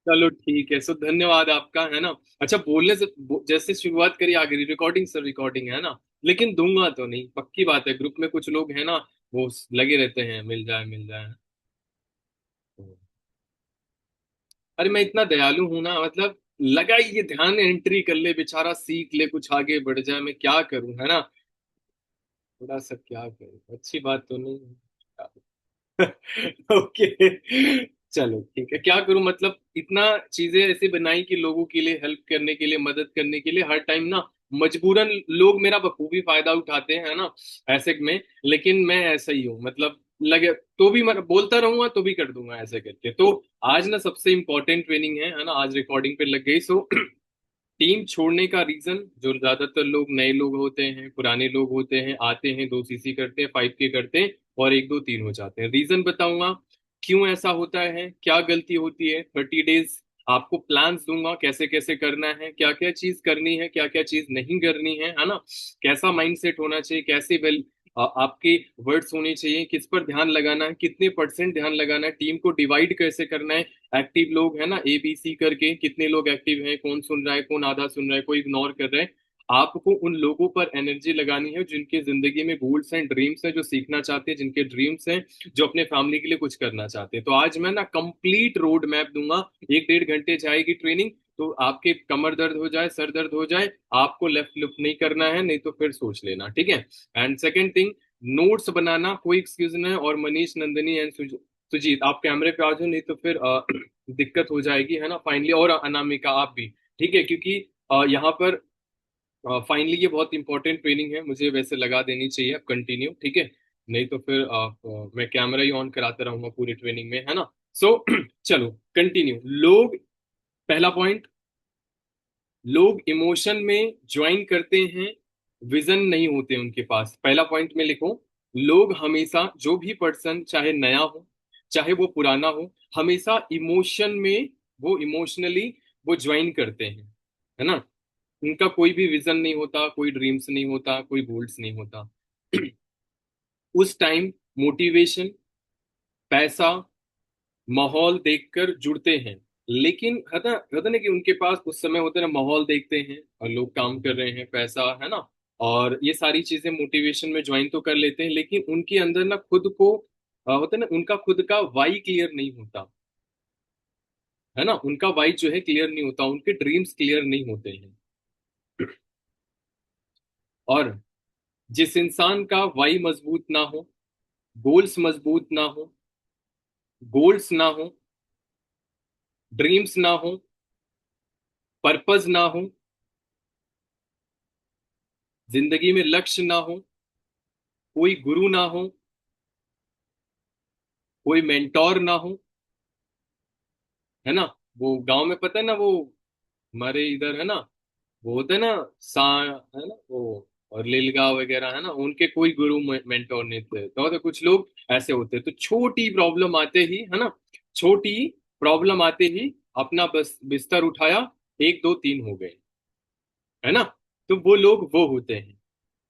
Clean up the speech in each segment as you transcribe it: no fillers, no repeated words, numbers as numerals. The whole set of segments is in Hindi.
चलो ठीक है, सो धन्यवाद आपका, है ना। अच्छा, बोलने से जैसे शुरुआत करी आगे, रिकॉर्डिंग सर रिकॉर्डिंग है ना, लेकिन दूंगा तो नहीं, पक्की बात है। ग्रुप में कुछ लोग हैं ना, वो लगे रहते हैं, मिल जाए मिल जाए। अरे मैं इतना दयालु हूं ना, मतलब लगा ही ये ध्यान एंट्री कर ले बेचारा, सीख ले, कुछ आगे बढ़ जाए, मैं क्या करूं, है ना। थोड़ा सा क्या करूं, अच्छी बात तो नहीं है। ओके, चलो ठीक है, क्या करूं, मतलब इतना चीजें ऐसे बनाई कि लोगों के लिए, हेल्प करने के लिए, मदद करने के लिए, हर टाइम ना मजबूरन लोग मेरा बखूबी फायदा उठाते हैं, है ना, ऐसे में। लेकिन मैं ऐसा ही हूँ, मतलब लगे तो भी मैं बोलता रहूंगा, तो भी कर दूंगा ऐसे करके। तो आज ना सबसे इंपॉर्टेंट ट्रेनिंग है ना, आज रिकॉर्डिंग पे लग गई। सो टीम छोड़ने का रीजन, जो ज्यादातर लोग नए लोग होते हैं, पुराने लोग होते हैं, आते हैं, 2 सीसी करते हैं, 5K करते हैं, और 1 2 3 हो जाते हैं। रीजन बताऊंगा क्यों ऐसा होता है, क्या गलती होती है। 30 डेज आपको प्लान्स दूंगा, कैसे कैसे करना है, क्या क्या चीज करनी है, क्या क्या चीज नहीं करनी है ना, कैसा माइंडसेट होना चाहिए, कैसे वेल आपके वर्ड्स होने चाहिए, किस पर ध्यान लगाना है, कितने परसेंट ध्यान लगाना है, टीम को डिवाइड कैसे करना है। एक्टिव लोग है ना, ABC करके, कितने लोग एक्टिव हैं, कौन सुन रहा है, कौन आधा सुन रहा है, कोई इग्नोर कर रहा है। आपको उन लोगों पर एनर्जी लगानी है जिनके जिंदगी में गोल्स एंड ड्रीम्स हैं, जो सीखना चाहते हैं, जिनके ड्रीम्स हैं, जो अपने फैमिली के लिए कुछ करना चाहते हैं। तो आज मैं ना कंप्लीट रोड मैप दूंगा। 1 1.5 घंटे जाएगी ट्रेनिंग, तो आपके कमर दर्द हो जाए, सर दर्द हो जाए, आपको लेफ्ट लुफ्ट नहीं करना है, नहीं तो फिर सोच लेना, ठीक है। एंड सेकेंड थिंग, नोट्स बनाना कोई एक्सक्यूज नहीं है। और मनीष, नंदनी एंड सुजीत, आप कैमरे पे आ जाओ, नहीं तो फिर दिक्कत हो जाएगी, है ना, फाइनली। और अनामिका आप भी, ठीक है, क्योंकि यहाँ पर फाइनली ये बहुत इंपॉर्टेंट ट्रेनिंग है, मुझे वैसे लगा देनी चाहिए। अब कंटिन्यू, ठीक है, नहीं तो फिर मैं कैमरा ही ऑन कराता रहूंगा पूरी ट्रेनिंग में, है ना। सो चलो कंटिन्यू। लोग, पहला पॉइंट, लोग इमोशन में ज्वाइन करते हैं, विजन नहीं होते उनके पास। पहला पॉइंट में लिखो, लोग हमेशा, जो भी पर्सन, चाहे नया हो चाहे वो पुराना हो, हमेशा इमोशन में, वो इमोशनली वो ज्वाइन करते हैं, है ना। उनका कोई भी विजन नहीं होता, कोई ड्रीम्स नहीं होता, कोई गोल्स नहीं होता। उस टाइम मोटिवेशन, पैसा, माहौल देखकर जुड़ते हैं। लेकिन होता ना कि उनके पास उस समय होता है ना, माहौल देखते हैं और लोग काम कर रहे हैं, पैसा है ना, और ये सारी चीजें मोटिवेशन में ज्वाइन तो कर लेते हैं, लेकिन उनके अंदर ना खुद को होता है ना, उनका खुद का वाई क्लियर नहीं होता, है ना, उनका वाई जो है क्लियर नहीं होता, उनके ड्रीम्स क्लियर नहीं होते हैं। और जिस इंसान का वाई मजबूत ना हो, गोल्स मजबूत ना हो, गोल्स ना हो, ड्रीम्स ना हो, पर्पस ना हो, जिंदगी में लक्ष्य ना हो, कोई गुरु ना हो, कोई मेंटोर ना हो, है ना। वो गांव में पता है ना, वो हमारे इधर है ना, वो होता है ना, सा है ना वो, और लीलगांव वगैरह है ना, उनके कोई गुरु मेंटोर नहीं थे। तो कुछ लोग ऐसे होते हैं, तो छोटी प्रॉब्लम आते ही, है ना, छोटी प्रॉब्लम आते ही अपना बस बिस्तर उठाया, 1 2 3 हो गए, है ना। तो वो लोग वो होते हैं।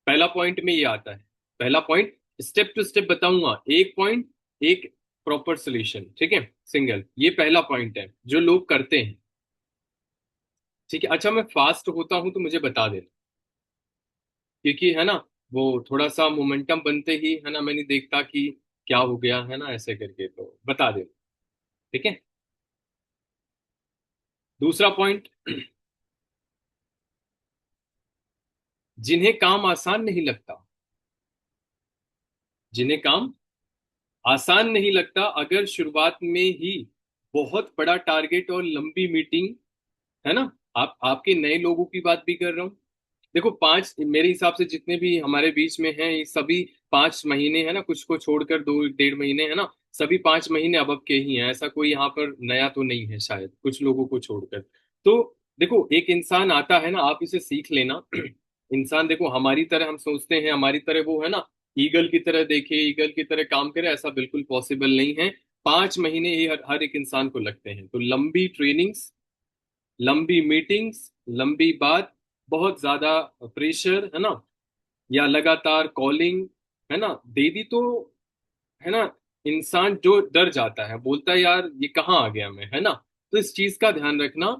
पहला पॉइंट में ये आता है। पहला पॉइंट स्टेप टू स्टेप बताऊंगा, एक पॉइंट, एक प्रॉपर सोल्यूशन, ठीक है, सिंगल। ये पहला पॉइंट है जो लोग करते हैं, ठीक है। अच्छा, मैं फास्ट होता हूं तो मुझे बता देना, क्योंकि है ना, वो थोड़ा सा मोमेंटम बनते ही, है ना, मैंने देखता कि क्या हो गया, है ना, ऐसे करके, तो बता देना, ठीक है। दूसरा पॉइंट, जिन्हें काम आसान नहीं लगता, जिन्हें काम आसान नहीं लगता, अगर शुरुआत में ही बहुत बड़ा टारगेट और लंबी मीटिंग, है ना, आप आपके नए लोगों की बात भी कर रहा हूँ। देखो, 5, मेरे हिसाब से जितने भी हमारे बीच में हैं, ये सभी 5 महीने, है ना, कुछ को छोड़कर 2 1.5 महीने, है ना, सभी 5 महीने अब के ही हैं। ऐसा कोई यहाँ पर नया तो नहीं है शायद, कुछ लोगों को छोड़कर। तो देखो, एक इंसान आता है ना, आप इसे सीख लेना। इंसान देखो, हमारी तरह हम सोचते हैं, हमारी तरह वो, है ना, ईगल की तरह देखे, ईगल की तरह काम करे, ऐसा बिल्कुल पॉसिबल नहीं है। 5 महीने ही हर एक इंसान को लगते हैं। तो लंबी ट्रेनिंग्स, लंबी मीटिंग्स, लंबी बात, बहुत ज्यादा प्रेशर, है ना, या लगातार कॉलिंग, है ना, दे दी तो, है ना, इंसान जो डर जाता है, बोलता है यार ये कहाँ आ गया मैं, है ना। तो इस चीज का ध्यान रखना।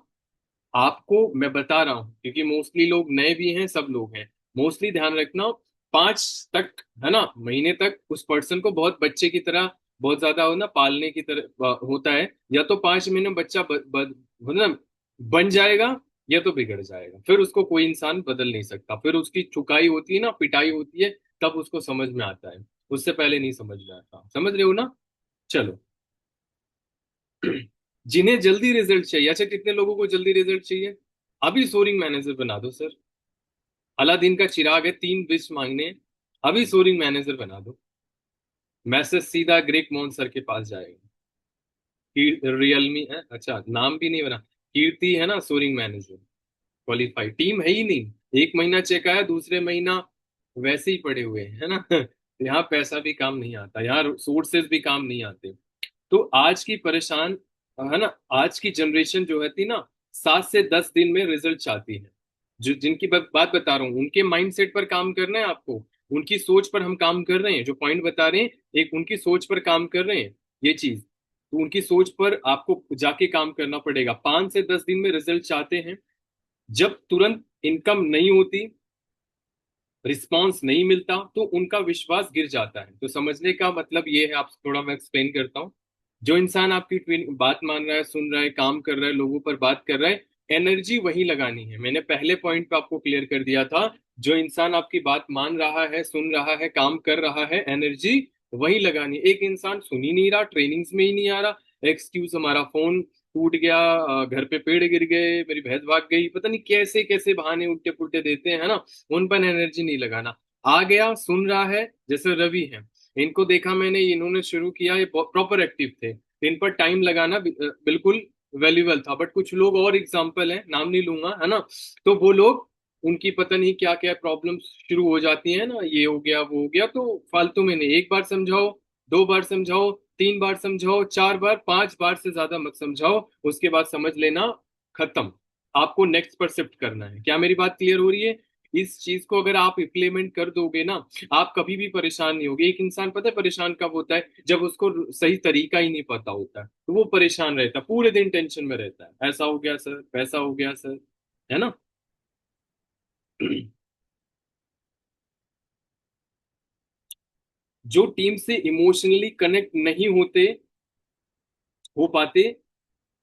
आपको मैं बता रहा हूँ क्योंकि मोस्टली लोग नए भी हैं, सब लोग हैं। मोस्टली ध्यान रखना, 5 तक, है ना, महीने तक उस पर्सन को बहुत बच्चे की तरह, बहुत ज्यादा हो ना पालने की तरह होता है। या तो 5 महीने में बच्चा हो ना बन जाएगा, या तो बिगड़ जाएगा। फिर उसको कोई इंसान बदल नहीं सकता। फिर उसकी चुकाई होती है ना, पिटाई होती है, तब उसको समझ में आता है। उससे पहले नहीं समझ में आता। समझ रहे हो ना। चलो। जिन्हें जल्दी रिजल्ट चाहिए, अच्छा कितने लोगों को जल्दी रिजल्ट चाहिए? अभी सोरिंग मैनेजर बना दो सर। अलादीन का चिराग है, 3 विश मांगने हैं। अभी सोरिंग मैनेजर बना दो। मैसेज सीधा ग्रेक मोहन सर के पास जाएगा। रियलमी है, अच्छा नाम भी नहीं बना। कीर्ति है ना सोरिंग मैनेजर, क्वालिफाइड। टीम है ही नहीं। 1 महीना चेक आया, दूसरे महीना वैसे ही पड़े हुए हैं, है ना। यहाँ पैसा भी काम नहीं आता, यहाँ सोर्सेज भी काम नहीं आते। तो आज की परेशान, है ना, आज की जनरेशन जो है थी ना, 7 से 10 दिन में रिजल्ट चाहती है। जो जिनकी बात बता रहा हूँ, उनके माइंडसेट पर काम करना है आपको। उनकी सोच पर हम काम कर रहे हैं, जो पॉइंट बता रहे हैं, एक उनकी सोच पर काम कर रहे हैं। ये चीज, तो उनकी सोच पर आपको जाके काम करना पड़ेगा। 5 से 10 दिन में रिजल्ट चाहते हैं। जब तुरंत इनकम नहीं होती, रिस्पॉन्स नहीं मिलता, तो उनका विश्वास गिर जाता है। तो समझने का मतलब ये है, आप थोड़ा मैं एक्सप्लेन करता हूँ। जो इंसान आपकी बात मान रहा है, सुन रहा है, काम कर रहा है, लोगों पर बात कर रहा है, एनर्जी वही लगानी है। मैंने पहले पॉइंट पे आपको क्लियर कर दिया था। जो इंसान आपकी बात मान रहा है, सुन रहा है, काम कर रहा है, एनर्जी वही लगानी है। एक इंसान सुन ही नहीं रहा, ट्रेनिंग्स में ही नहीं आ रहा, एक्सक्यूज हमारा फोन टूट गया, घर पे पेड़ गिर गए, मेरी भैंस भाग गई, पता नहीं कैसे कैसे बहाने उल्टे पुल्टे देते हैं, है ना। उन पर एनर्जी नहीं लगाना। आ गया, सुन रहा है, जैसे रवि है, इनको देखा मैंने, इन्होंने शुरू किया, ये प्रॉपर एक्टिव थे, इन पर टाइम लगाना बिल्कुल वैल्यूबल था। बट कुछ लोग और एग्जाम्पल हैं, नाम नहीं लूंगा, है ना। तो वो लोग, उनकी पता नहीं क्या क्या प्रॉब्लम शुरू हो जाती है ना, ये हो गया वो हो गया, तो फालतू में नहीं। एक बार समझाओ, 2 बार समझाओ, 3 बार समझाओ, 4 बार, 5 बार से ज्यादा मत समझाओ। उसके बाद समझ लेना, खत्म। आपको नेक्स्ट पर शिफ्ट करना है। क्या मेरी बात क्लियर हो रही है? इस चीज को अगर आप इम्प्लीमेंट कर दोगे ना, आप कभी भी परेशान नहीं होगे। एक इंसान पता है परेशान कब होता है? जब उसको सही तरीका ही नहीं पता होता है, तो वो परेशान रहता है, पूरे दिन टेंशन में रहता है, ऐसा हो गया सर, वैसा हो गया सर, है ना। जो टीम से इमोशनली कनेक्ट नहीं होते, हो पाते,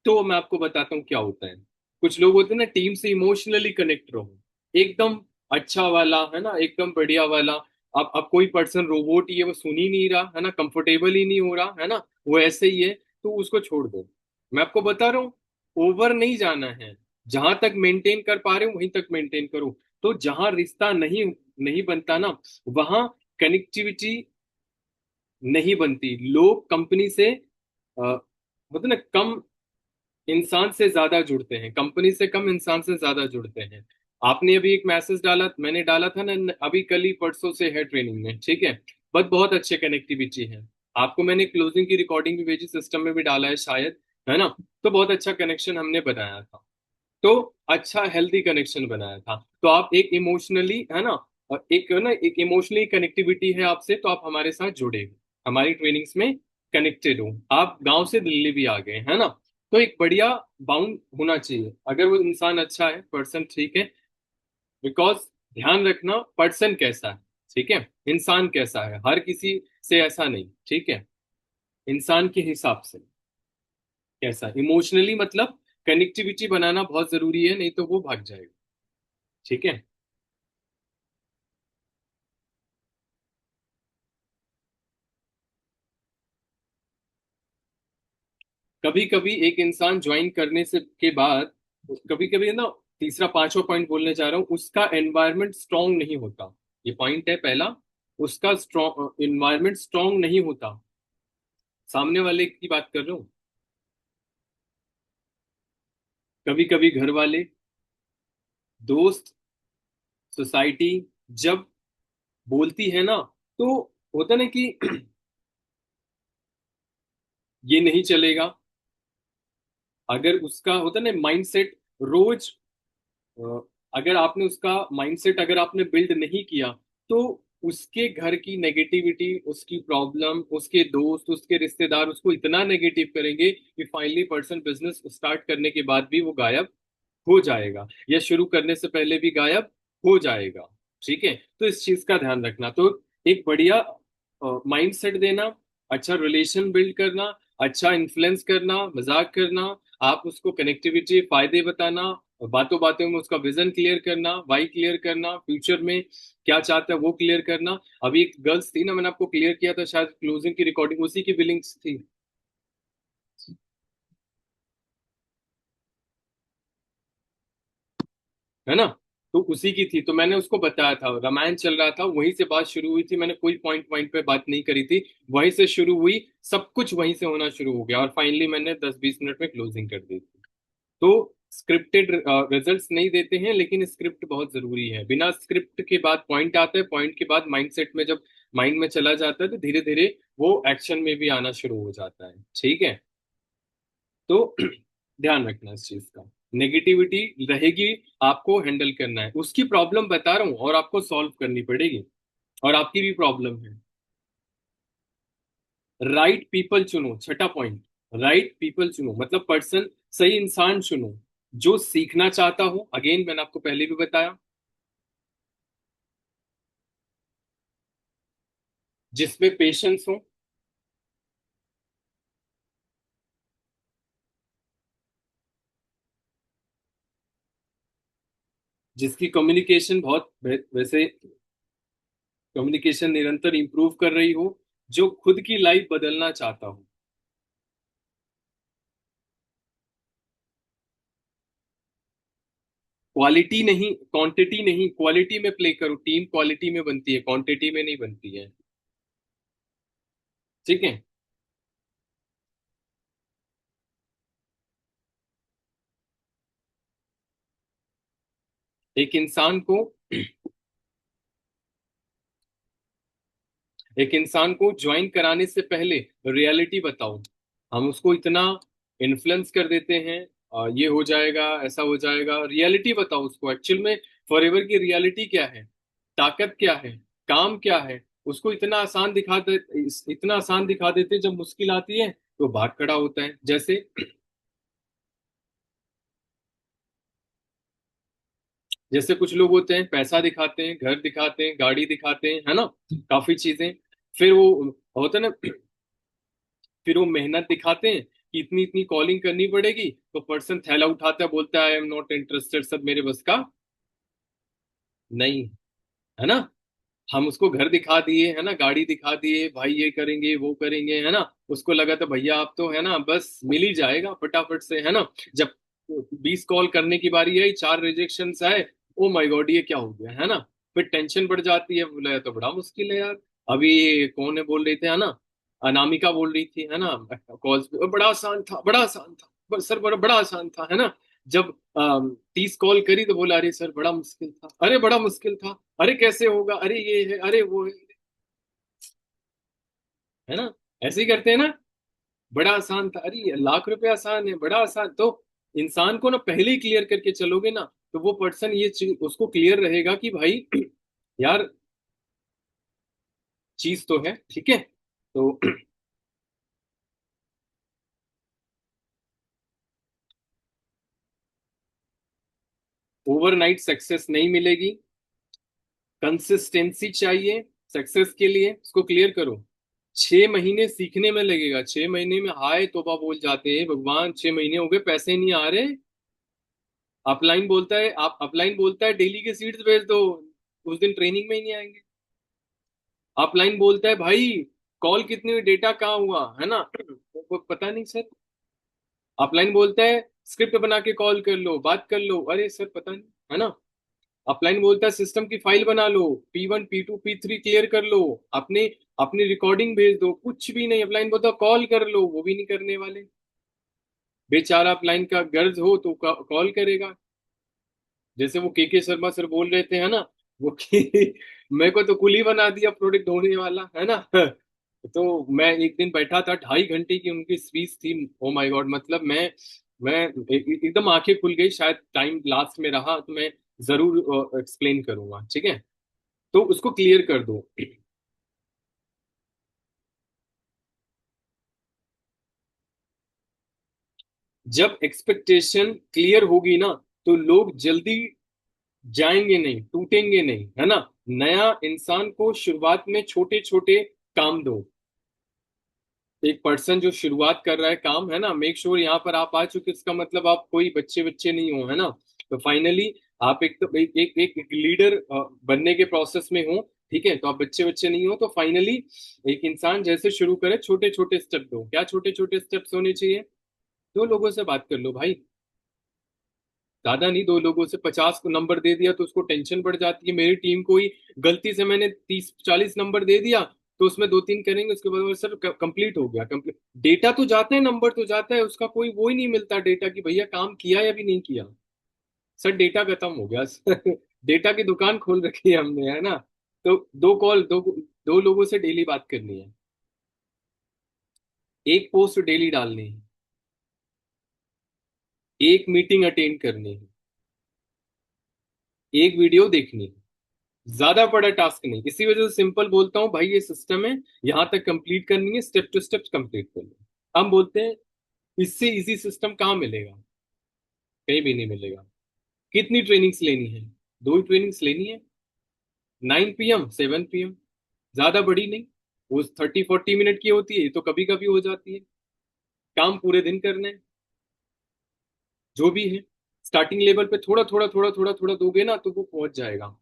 तो मैं आपको बताता हूँ क्या होता है। कुछ लोग होते हैं ना, टीम से इमोशनली कनेक्ट रहो, एकदम अच्छा वाला, है ना, एकदम बढ़िया वाला। अब कोई पर्सन रोबोट ही है, वो सुन ही नहीं रहा, है ना, कंफर्टेबल ही नहीं हो रहा, है ना, वो ऐसे ही है, तो उसको छोड़ दो। मैं आपको बता रहा हूँ, ओवर नहीं जाना है। जहां तक मेंटेन कर पा रहे हो वहीं तक मेंटेन करो। तो जहां रिश्ता नहीं नहीं बनता ना, वहां कनेक्टिविटी नहीं बनती। लोग कंपनी से मतलब ना कम इंसान से ज्यादा जुड़ते हैं, कंपनी से कम इंसान से ज्यादा जुड़ते हैं। आपने अभी एक मैसेज डाला, मैंने डाला था ना, अभी कल ही परसों से है ट्रेनिंग में, ठीक है। बट बहुत अच्छे कनेक्टिविटी है। आपको मैंने क्लोजिंग की रिकॉर्डिंग भी भेजी, सिस्टम में भी डाला है शायद, है ना। तो बहुत अच्छा कनेक्शन हमने बनाया था। तो अच्छा हेल्दी कनेक्शन बनाया था। तो आप एक इमोशनली, है ना, और एक ना एक इमोशनली कनेक्टिविटी है आपसे, तो आप हमारे साथ जुड़े हो, हमारी ट्रेनिंग्स में कनेक्टेड हो। आप गांव से दिल्ली भी आ गए, है ना। तो एक बढ़िया बाउंड होना चाहिए। अगर वो इंसान अच्छा है, पर्सन ठीक है, बिकॉज ध्यान रखना पर्सन कैसा है, ठीक है, इंसान कैसा है, हर किसी से ऐसा नहीं, ठीक है। इंसान के हिसाब से कैसा, इमोशनली मतलब कनेक्टिविटी बनाना बहुत जरूरी है, नहीं तो वो भाग जाएगा, ठीक है। कभी कभी एक इंसान ज्वाइन करने से के बाद, कभी कभी ना, तीसरा पांचवा पॉइंट बोलने जा रहा हूँ, उसका एनवायरनमेंट स्ट्रांग नहीं होता। ये पॉइंट है पहला, उसका स्ट्रॉन्ग एनवायरनमेंट स्ट्रांग नहीं होता। सामने वाले की बात कर रहा हूँ। कभी कभी घर वाले, दोस्त, सोसाइटी जब बोलती है ना, तो होता ना कि ये नहीं चलेगा। अगर उसका होता ना माइंडसेट, रोज अ, अगर आपने उसका माइंडसेट अगर आपने बिल्ड नहीं किया, तो उसके घर की नेगेटिविटी, उसकी प्रॉब्लम, उसके दोस्त, उसके रिश्तेदार उसको इतना नेगेटिव करेंगे कि फाइनली पर्सन बिजनेस स्टार्ट करने के बाद भी वो गायब हो जाएगा, या शुरू करने से पहले भी गायब हो जाएगा। ठीक है, तो इस चीज का ध्यान रखना। तो एक बढ़िया माइंड सेट देना, अच्छा रिलेशन बिल्ड करना, अच्छा इन्फ्लुएंस करना, मजाक करना, आप उसको कनेक्टिविटी फायदे बताना, बातों बातों में उसका विजन क्लियर करना, वाई क्लियर करना, फ्यूचर में क्या चाहता है वो क्लियर करना। अभी एक गर्ल्स थी ना, मैंने आपको क्लियर किया था शायद, क्लोजिंग की रिकॉर्डिंग उसी की बिलिंग्स थी, है ना। तो उसी की थी, तो मैंने उसको बताया था, रामायण चल रहा था, वहीं से बात शुरू हुई थी, मैंने कोई पॉइंट पॉइंट पे बात नहीं करी थी, वहीं से शुरू हुई, सब कुछ वहीं से होना शुरू हो गया, और फाइनली मैंने 10-20 मिनट में क्लोजिंग कर दी थी। तो स्क्रिप्टेड रिजल्ट्स नहीं देते हैं, लेकिन स्क्रिप्ट बहुत जरूरी है। बिना स्क्रिप्ट के बाद पॉइंट आता है, पॉइंट के बाद माइंडसेट में जब माइंड में चला जाता है तो धीरे धीरे वो एक्शन में भी आना शुरू हो जाता है। ठीक है, तो ध्यान रखना इस चीज का। नेगेटिविटी रहेगी, आपको हैंडल करना है, उसकी प्रॉब्लम बता रहा हूँ और आपको सॉल्व करनी पड़ेगी, और आपकी भी प्रॉब्लम है। राइट पीपल चुनो, छठा पॉइंट। राइट पीपल चुनो मतलब पर्सन, सही इंसान चुनो जो सीखना चाहता हो, अगेन मैंने आपको पहले भी बताया, जिसमें पेशेंस हो, जिसकी कम्युनिकेशन बहुत वैसे कम्युनिकेशन निरंतर इंप्रूव कर रही हो, जो खुद की लाइफ बदलना चाहता हो। क्वालिटी नहीं, क्वांटिटी नहीं, क्वालिटी में प्ले करो, टीम क्वालिटी में बनती है, क्वांटिटी में नहीं बनती है। ठीक है। एक इंसान को एक इंसान को ज्वाइन कराने से पहले रियलिटी बताओ। हम उसको इतना इन्फ्लुएंस कर देते हैं, ये हो जाएगा, ऐसा हो जाएगा, रियलिटी बताओ उसको एक्चुअल में। फॉरएवर की रियलिटी क्या है, ताकत क्या है, काम क्या है, उसको इतना आसान दिखा देते, जब मुश्किल आती है तो भाग खड़ा होता है। जैसे कुछ लोग होते हैं, पैसा दिखाते हैं, घर दिखाते हैं, गाड़ी दिखाते हैं, है ना, काफी चीजें, फिर वो होता है ना, फिर वो मेहनत दिखाते हैं कि इतनी इतनी कॉलिंग करनी पड़ेगी, तो पर्सन थैला उठाता है, बोलता है आई एम नॉट इंटरेस्टेड, सब मेरे बस का नहीं, है ना। हम उसको घर दिखा दिए, है ना, गाड़ी दिखा दिए, भाई ये करेंगे वो करेंगे, है ना, उसको लगा था भैया आप तो, है ना, बस मिल ही जाएगा फटाफट से, है ना। जब 20 कॉल करने की बारी आई, 4 रिजेक्शन आए, ओ माय गॉड ये क्या हो गया, है ना। फिर टेंशन बढ़ जाती है, बोला ये तो बड़ा मुश्किल है यार। अभी कौन है बोल रहे थे, है ना, अनामिका बोल रही थी, है ना, कॉल्स पे, बड़ा आसान था, बड़ा आसान था, सर बड़ा बड़ा आसान था, है ना। जब 30 कॉल करी तो बोला अरे सर बड़ा मुश्किल था, अरे बड़ा मुश्किल था, अरे कैसे होगा, अरे ये है, अरे वो है ना। ऐसे ही करते हैं ना, बड़ा आसान था, अरे ये लाख रुपए आसान है, बड़ा आसान। तो इंसान को ना पहले ही क्लियर करके चलोगे ना, तो वो पर्सन ये चीज उसको क्लियर रहेगा कि भाई यार चीज तो है, ठीक है। तो ओवरनाइट सक्सेस नहीं मिलेगी, कंसिस्टेंसी चाहिए सक्सेस के लिए, उसको क्लियर करो। 6 महीने सीखने में लगेगा, 6 महीने में हाय तौबा बोल जाते हैं, भगवान 6 महीने हो गए पैसे नहीं आ रहे। अपलाइन बोलता है डेली के सीट्स भेज दो, उस दिन ट्रेनिंग में ही नहीं आएंगे। अपलाइन बोलता है भाई कॉल कितनी हुई, डेटा कहाँ हुआ, है ना, वो पता नहीं सर। अपलाइन बोलता है स्क्रिप्ट बना के कॉल कर लो, बात कर लो, अरे सर पता नहीं, है ना। अपलाइन बोलता है सिस्टम की फाइल बना लो, P1 P2 P3 क्लियर कर लो, अपने अपनी रिकॉर्डिंग भेज दो, कुछ भी नहीं। अपलाइन बोलता कॉल कर लो, वो भी नहीं करने वाले। बेचारा अपलाइन का गर्ज हो तो कॉल करेगा। जैसे वो के शर्मा सर बोल रहे थे, है ना, वो कि मेरे को तो कुली बना दिया प्रोडक्ट ढूंढने वाला, है ना। तो मैं एक दिन बैठा था, 2.5 घंटे की उनकी स्पीच थी। ओ माय गॉड, मतलब मैं एकदम आंखें खुल गई, शायद टाइम लास्ट में रहा तो मैं जरूर एक्सप्लेन करूंगा, ठीक है। तो उसको क्लियर कर दो। जब एक्सपेक्टेशन क्लियर होगी ना, तो लोग जल्दी जाएंगे नहीं, टूटेंगे नहीं, है ना। नया इंसान को शुरुआत में छोटे छोटे काम दो। एक पर्सन जो शुरुआत कर रहा है काम, है ना, मेक श्योर यहाँ पर आप आ चुके, इसका मतलब आप कोई बच्चे बच्चे नहीं हो, है ना। तो फाइनली आप एक तो एक लीडर बनने के प्रोसेस में हो। ठीक है, तो आप बच्चे बच्चे नहीं हो, तो फाइनली एक इंसान जैसे शुरू करे, छोटे छोटे स्टेप दो। क्या छोटे छोटे स्टेप्स होने चाहिए? दो लोगों से बात कर लो भाई, ज्यादा नहीं। दो लोगों से 50 को नंबर दे दिया तो उसको टेंशन बढ़ जाती है। मेरी टीम को ही गलती से मैंने 30 40 नंबर दे दिया, तो उसमें दो तीन करेंगे, उसके बाद बोले, सर कंप्लीट हो गया, कंप्लीट। डेटा तो जाता है, नंबर तो जाता है, उसका कोई वो ही नहीं मिलता डेटा कि भैया काम किया या भी नहीं किया। सर डेटा खत्म हो गया। डेटा की दुकान खोल रखी है हमने, है ना। तो दो लोगों से डेली बात करनी है, एक पोस्ट डेली डालनी है, एक मीटिंग अटेंड करनी है, एक वीडियो देखनी है। ज्यादा बड़ा टास्क नहीं, इसी वजह से सिंपल बोलता हूँ भाई, ये सिस्टम है, यहां तक कंप्लीट करनी है, स्टेप टू स्टेप कंप्लीट कर लो। हम बोलते हैं इससे इजी सिस्टम कहाँ मिलेगा? कहीं भी नहीं मिलेगा। कितनी ट्रेनिंग्स लेनी है? दो ही ट्रेनिंग्स लेनी है, 9 PM 7 PM, ज्यादा बड़ी नहीं। वो 30 40 मिनट की होती है, तो कभी कभी हो जाती है। काम पूरे दिन करना है, जो भी है। स्टार्टिंग लेवल पे थोड़ा थोड़ा थोड़ा थोड़ा थोड़ा दोगे ना, तो वो पहुंच जाएगा।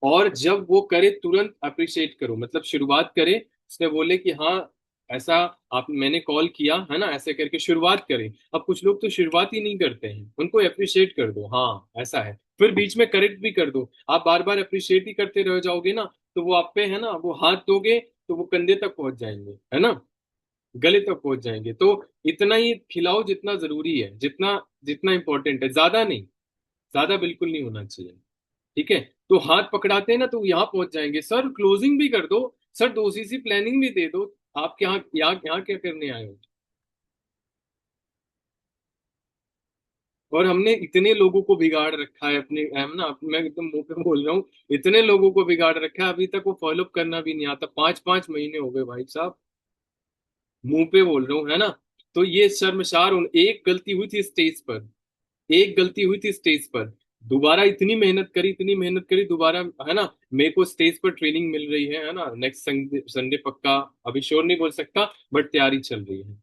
और जब वो करे तुरंत अप्रिशिएट करो, मतलब शुरुआत करे, उसने बोले कि हाँ ऐसा, आप मैंने कॉल किया, है ना, ऐसे करके शुरुआत करें। अब कुछ लोग तो शुरुआत ही नहीं करते हैं, उनको अप्रिशिएट कर दो, हाँ ऐसा है, फिर बीच में करेक्ट भी कर दो। आप बार बार अप्रिशिएट ही करते रह जाओगे ना, तो वो आप पे, है ना, वो हाथ दोगे तो वो कंधे तक पहुंच जाएंगे, है ना, गले तक पहुंच जाएंगे। तो इतना ही खिलाओ जितना जरूरी है, जितना जितना इंपॉर्टेंट है, ज्यादा नहीं, ज्यादा बिल्कुल नहीं होना चाहिए। ठीक है, तो हाथ पकड़ाते हैं ना, तो यहाँ पहुंच जाएंगे। सर क्लोजिंग भी कर दो, सर दो सी प्लानिंग भी दे दो। आप यहाँ क्या करने आए हो? और हमने इतने लोगों को बिगाड़ रखा है अपने, हम ना, मैं एकदम मुंह पे बोल रहा हूँ, इतने लोगों को बिगाड़ रखा है, अभी तक वो फॉलो अप करना भी नहीं आता। 5 5 महीने हो गए भाई साहब, मुंह पे बोल रहा हूँ, है ना। तो ये शर्मसार एक गलती हुई थी स्टेज पर, एक गलती हुई थी स्टेज पर, दोबारा इतनी मेहनत करी दोबारा, है ना। मेरे को स्टेज पर ट्रेनिंग मिल रही है ना, नेक्स्ट संडे संडे पक्का। अभी श्योर नहीं बोल सकता, बट तैयारी चल रही है।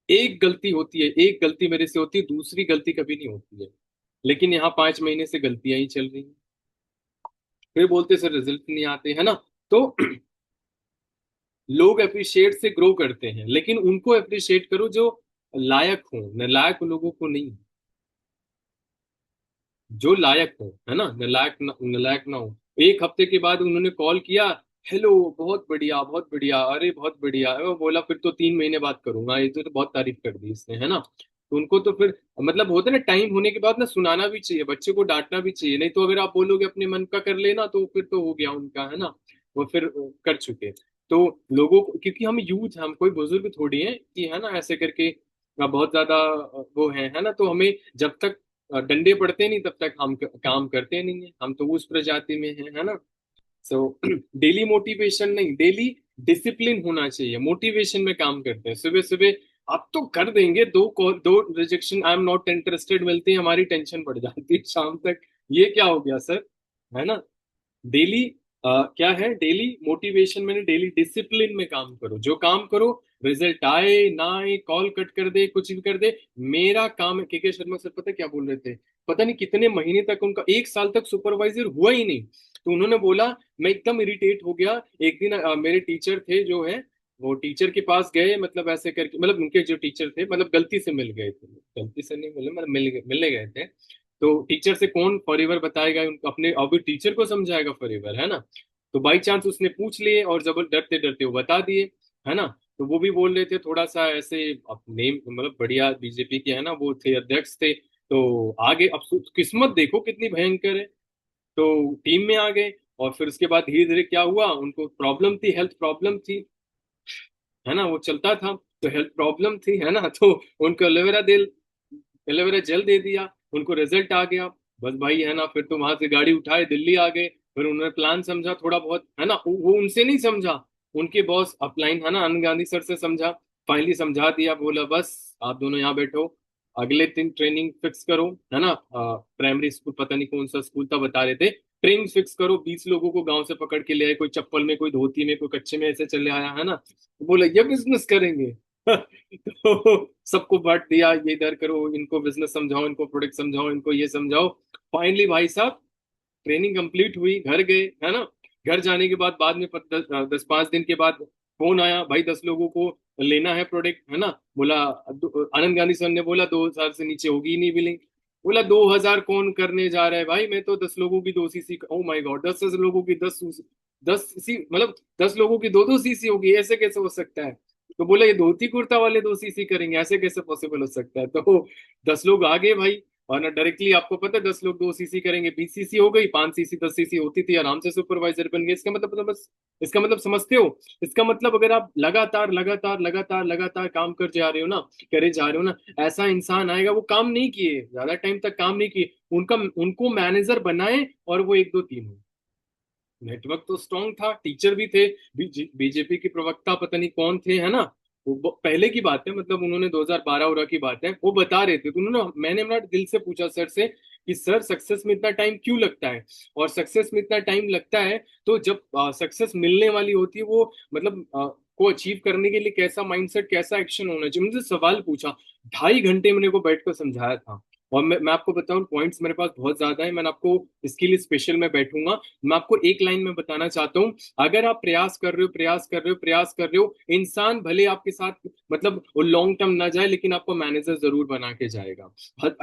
एक गलती होती है, एक गलती मेरे से होती है, दूसरी गलती कभी नहीं होती है। लेकिन यहाँ 5 महीने से गलतियां ही चल रही हैं। फिर बोलते सर रिजल्ट नहीं आते, है ना। तो लोग अप्रिशिएट से ग्रो करते हैं, लेकिन उनको अप्रिशिएट करो जो लायक हो, नालायक लोगों को नहीं। जो लायक हो, है ना, नालायक ना हो। एक हफ्ते के बाद उन्होंने कॉल किया, हेलो बहुत बढ़िया बहुत बढ़िया, अरे बहुत बढ़िया, वो बोला फिर तो 3 महीने बाद करूंगा, ये तो बहुत तारीफ कर दी इसने, है ना। तो उनको तो फिर, मतलब होता है ना, टाइम होने के बाद ना सुनाना भी चाहिए, बच्चे को डांटना भी चाहिए। नहीं तो अगर आप बोलोगे अपने मन का कर लेना, तो फिर तो हो गया उनका, है ना, वो फिर कर चुके। तो लोगों को, क्योंकि हम यूथ, हम कोई बुजुर्ग थोड़ी हैं कि, है ना, ऐसे करके बहुत ज्यादा वो है ना। तो हमें जब तक डंडे पड़ते नहीं, तब तक हम काम करते नहीं है, हम तो उस प्रजाति में हैं, है ना। सो डेली मोटिवेशन नहीं, डेली डिसिप्लिन होना चाहिए। मोटिवेशन में काम करते हैं सुबह सुबह, आप तो कर देंगे, दो कॉल, दो rejection, I am not interested मिलती है, हमारी टेंशन बढ़ जाती है शाम तक। ये क्या हो गया सर, है ना। डेली क्या है, डेली मोटिवेशन मैंने डेली डिसिप्लिन में काम करो, जो काम करो, रिजल्ट आए ना आए, कॉल कट कर दे, कुछ भी कर दे, मेरा काम है। के शर्मा सर पता है क्या बोल रहे थे? पता नहीं कितने महीने तक, उनका 1 साल तक सुपरवाइजर हुआ ही नहीं। तो उन्होंने बोला, मैं एकदम इरिटेट हो गया। एक दिन मेरे टीचर थे जो है, वो टीचर के पास गए, मतलब ऐसे करके, मतलब उनके जो टीचर थे, मतलब गलती से मिल गए थे, गलती से नहीं मिले, मतलब मिलने गए थे। तो टीचर से कौन फॉरएवर बताएगा उनको, अपने अभी टीचर को समझाएगा फॉरएवर, है ना। तो बाई चांस उसने पूछ लिए और जब डरते डरते वो बता दिए, है ना। तो वो भी बोल रहे थे थोड़ा सा ऐसे, नेम मतलब बढ़िया बीजेपी के, है ना, वो थे, अध्यक्ष थे। तो आगे अब किस्मत देखो कितनी भयंकर है। तो टीम में आ गए, और फिर उसके बाद धीरे धीरे क्या हुआ, उनको प्रॉब्लम थी, हेल्थ प्रॉब्लम थी, है ना, वो चलता था, तो हेल्थ प्रॉब्लम थी, है ना। तो उनको एलोवेरा जेल दे दिया। उनको रिजल्ट आ गया, बस भाई है ना, फिर तो वहां से गाड़ी उठाए दिल्ली आ गए। फिर उन्होंने प्लान समझा थोड़ा बहुत, है ना, वो उनसे नहीं समझा, उनके बॉस अपलाइन है ना आनंद गांधी सर से समझा। फाइनली समझा दिया, बोला बस आप दोनों यहाँ बैठो, अगले दिन ट्रेनिंग फिक्स करो, है ना, प्राइमरी स्कूल पता नहीं कौन सा स्कूल था बता रहे थे, ट्रेनिंग फिक्स करो, 20 लोगों को गांव से पकड़ के ले आए, कोई चप्पल में, कोई धोती में, कोई कच्चे में ऐसे चले आया, है ना। बोला ये बिजनेस करेंगे। तो सबको बांट दिया, ये इधर करो, इनको बिजनेस समझाओ, इनको प्रोडक्ट समझाओ, इनको ये समझाओ। फाइनली भाई साहब ट्रेनिंग कंप्लीट हुई, घर गए, है ना। घर जाने के बाद में 10-5 दिन के बाद फोन आया, भाई 10 लोगों को लेना है प्रोडक्ट, है ना। बोला आनंद गांधी सर ने बोला 2,000 से नीचे होगी ही नहीं बिलिंग। बोला 2,000 कौन करने जा रहा है भाई, मैं तो 10 लोगों की 2 सीसी, ओ माय गॉड, 10 लोगों की 10 सी मतलब 10 लोगों की 2-2 सीसी होगी, ऐसे कैसे हो सकता है। तो बोला ये धोती कुर्ता वाले 2 सीसी करेंगे, ऐसे कैसे पॉसिबल हो सकता है। तो 10 लोग आ गए भाई, और ना डायरेक्टली आपको पता है 10 लोग 2 सीसी करेंगे, 20 सीसी हो गई, 5 सीसी 10 सीसी होती थी, आराम से सुपरवाइजर बन गए। इसका मतलब तो बस, इसका मतलब समझते हो, इसका मतलब अगर आप लगातार लगातार लगातार लगातार काम कर जा रहे हो ना, करे जा रहे हो ना, ऐसा इंसान आएगा, वो काम नहीं किए, ज्यादा टाइम तक काम नहीं किए, उनका उनको मैनेजर बनाए, और वो 1 2 3 हो। नेटवर्क तो स्ट्रांग था, टीचर भी थे, बीजेपी के प्रवक्ता पता नहीं कौन थे, है ना। पहले की बात है, मतलब उन्होंने 2012 की बात है, वो बता रहे थे, तो उन्होंने, मैंने अपना दिल से पूछा सर से कि सर सक्सेस में इतना टाइम क्यों लगता है, और सक्सेस में इतना टाइम लगता है तो जब सक्सेस मिलने वाली होती है, वो मतलब को अचीव करने के लिए कैसा माइंडसेट, कैसा एक्शन होना चाहिए, मुझे सवाल पूछा। 2.5 घंटे मैंने को बैठ कर समझाया था। और मैं आपको बताऊं, पॉइंट्स मेरे पास बहुत ज्यादा है, मैंने आपको इसके लिए स्पेशल मैं बैठूंगा। मैं आपको एक लाइन में बताना चाहता हूँ, अगर आप प्रयास कर रहे हो, प्रयास कर रहे हो, प्रयास कर रहे हो, इंसान भले आपके साथ मतलब वो लॉन्ग टर्म ना जाए, लेकिन आपको मैनेजर जरूर बना के जाएगा।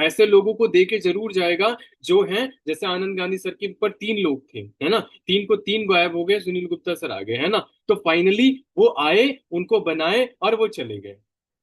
ऐसे लोगों को दे के जरूर जाएगा जो है, जैसे आनंद गांधी सर के ऊपर 3 लोग थे, है ना, 3 को 3 गायब हो गए, सुनील गुप्ता सर आ गए, है ना। तो फाइनली वो आए, उनको बनाए, और वो चले गए।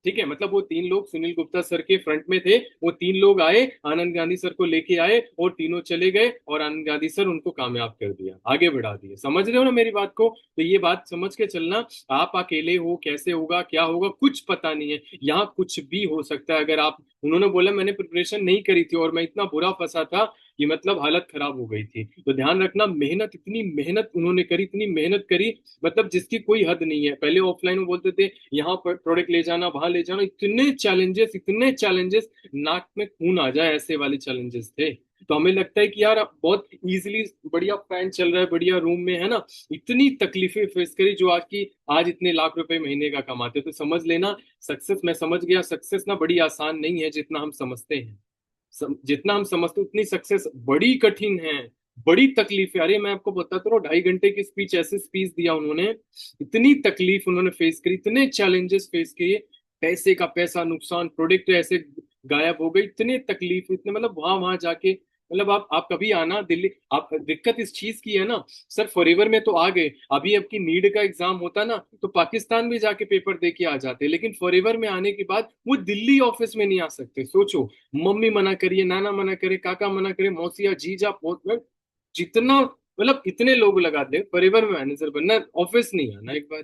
ठीक है, मतलब वो 3 लोग सुनील गुप्ता सर के फ्रंट में थे, वो 3 लोग आए, आनंद गांधी सर को लेके आए, और तीनों चले गए, और आनंद गांधी सर उनको कामयाब कर दिया, आगे बढ़ा दिया। समझ रहे हो ना मेरी बात को, तो ये बात समझ के चलना। आप अकेले हो, कैसे होगा, क्या होगा, कुछ पता नहीं है, यहाँ कुछ भी हो सकता है। अगर आप, उन्होंने बोला मैंने प्रिपरेशन नहीं करी थी और मैं इतना बुरा फंसा था कि मतलब हालत खराब हो गई थी, तो ध्यान रखना, मेहनत, इतनी मेहनत उन्होंने करी, इतनी मेहनत करी, मतलब जिसकी कोई हद नहीं है। पहले ऑफलाइन में बोलते थे यहाँ पर प्रोडक्ट ले जाना, वहां ले जाना, इतने चैलेंजेस, इतने चैलेंजेस, नाक में खून आ जाए ऐसे वाले चैलेंजेस थे। तो हमें लगता है कि यार अब बहुत इजीली, बढ़िया फैन चल रहा है, बढ़िया रूम में, है ना, इतनी तकलीफें फेस करी, जो आज की, आज इतने लाख रुपए महीने का कमाते, तो समझ लेना, सक्सेस, मैं समझ गया, सक्सेस ना बड़ी आसान नहीं है जितना हम समझते हैं। जितना हम समझते हैं उतनी सक्सेस बड़ी कठिन है, बड़ी तकलीफ है। अरे मैं आपको बताता रहा हूँ, 2.5 घंटे की स्पीच, ऐसे स्पीच दिया उन्होंने, इतनी तकलीफ उन्होंने फेस करी, इतने चैलेंजेस फेस किए, पैसे का पैसा नुकसान, प्रोडक्ट ऐसे गायब हो गए, इतने तकलीफ, इतने, मतलब वहां वहां जाके, मतलब आप कभी आना दिल्ली, आप, दिक्कत इस चीज की है ना सर, फॉरएवर में तो आ गए, अभी आपकी नीड का एग्जाम होता ना, तो पाकिस्तान भी जाके पेपर दे के आ जाते, लेकिन फॉरएवर में आने के बाद वो दिल्ली ऑफिस में नहीं आ सकते, सोचो। मम्मी मना करिए, नाना मना करे, काका मना करे, मौसिया, जीजा, जितना, मतलब इतने लोग लगा दे, परिवार में मैनेजर बनना, ऑफिस नहीं आना एक बार।